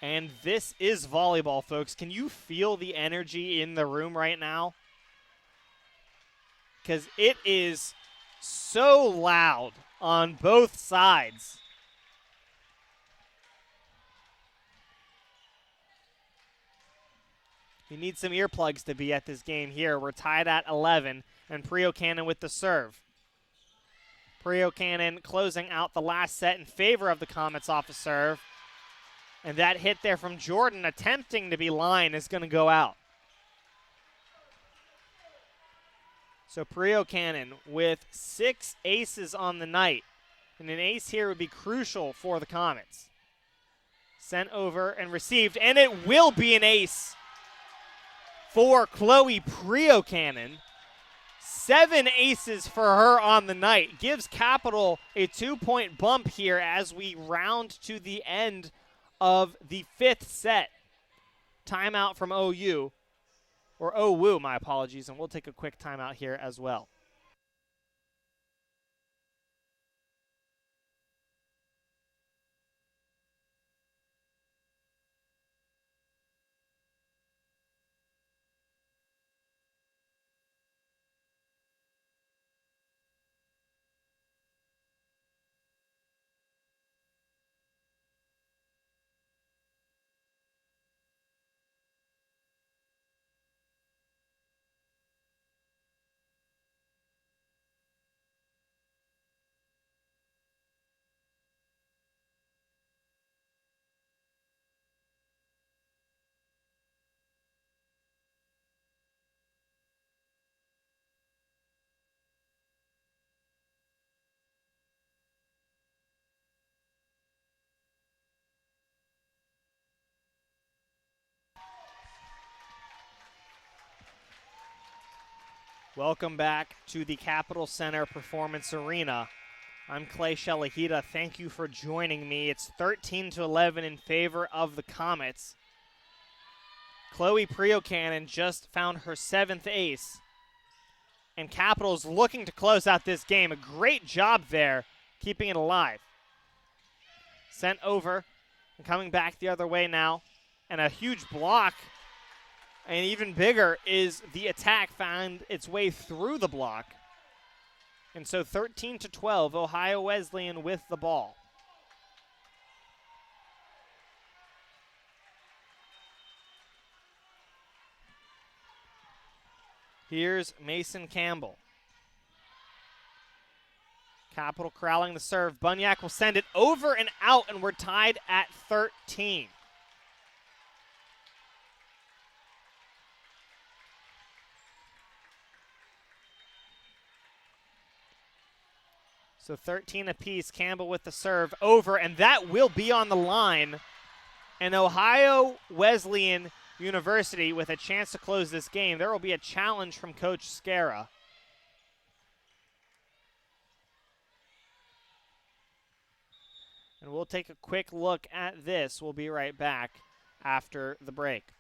And this is volleyball, folks. Can you feel the energy in the room right now? Because it is so loud on both sides. You need some earplugs to be at this game here. We're tied at 11, and Prio Cannon with the serve. Prio Cannon closing out the last set in favor of the Comets off a serve. And that hit there from Jordan attempting to be line is going to go out. So Prio Cannon with 6 aces on the night. And an ace here would be crucial for the Comets. Sent over and received, and it will be an ace for Chloe Prio Cannon. 7 aces for her on the night. Gives Capital a 2-point bump here as we round to the end of the 5th set. Timeout from OU, or OWU, my apologies, and we'll take a quick timeout here as well. Welcome back to the Capitol Center Performance Arena. I'm Clay Shalahita. Thank you for joining me. It's 13-11 in favor of the Comets. Chloe Prio Cannon just found her 7th ace. And Capital's looking to close out this game. A great job there, keeping it alive. Sent over and coming back the other way now. And a huge block. And even bigger is the attack found its way through the block. And so 13-12, Ohio Wesleyan with the ball. Here's Mason Campbell. Capital corralling the serve. Bunyak will send it over and out, and we're tied at 13. So 13 apiece. Campbell with the serve over, and that will be on the line. And Ohio Wesleyan University with a chance to close this game. There will be a challenge from Coach Scara. And we'll take a quick look at this. We'll be right back after the break.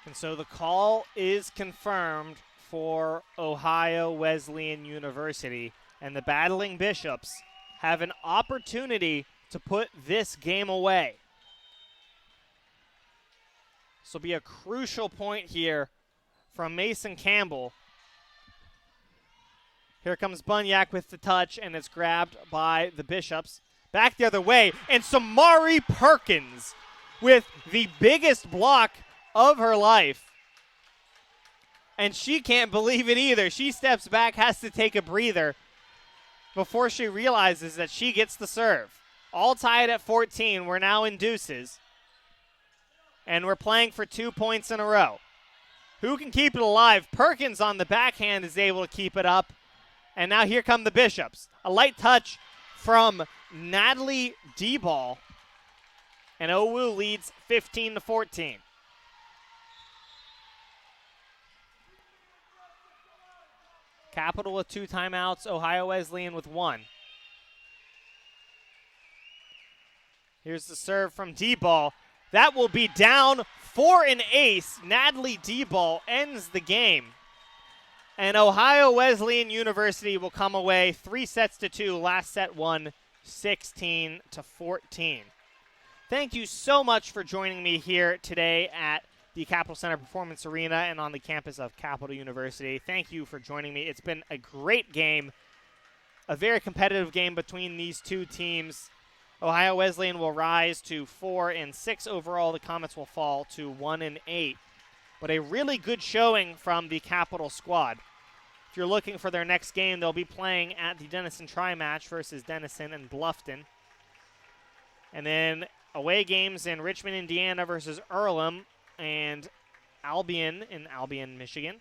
And so the call is confirmed for Ohio Wesleyan University, and the Battling Bishops have an opportunity to put this game away. This will be a crucial point here from Mason Campbell. Here comes Bunyak with the touch, and it's grabbed by the Bishops. Back the other way, and Samari Perkins with the biggest block of her life. And she can't believe it either. She steps back, has to take a breather. before she realizes that she gets the serve. All tied at 14. We're now in deuces. And we're playing for 2 points in a row. Who can keep it alive? Perkins on the backhand is able to keep it up. And now here come the Bishops. A light touch from Natalie D-Ball. And OWU leads 15-14. Capital with 2 timeouts. Ohio Wesleyan with 1. Here's the serve from D-Ball. That will be down for an ace. Natalie D-Ball ends the game. And Ohio Wesleyan University will come away 3-2. Last set won 16-14. Thank you so much for joining me here today at the Capital Center Performance Arena and on the campus of Capital University. Thank you for joining me. It's been a great game, a very competitive game between these two teams. Ohio Wesleyan will rise to 4-6 overall. The Comets will fall to 1-8. But a really good showing from the Capital squad. If you're looking for their next game, they'll be playing at the Denison Tri-Match versus Denison and Bluffton. And then away games in Richmond, Indiana versus Earlham and Albion in Albion, Michigan.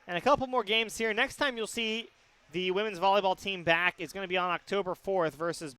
And a couple more games here. Next time you'll see the women's volleyball team back is going to be on October 4th versus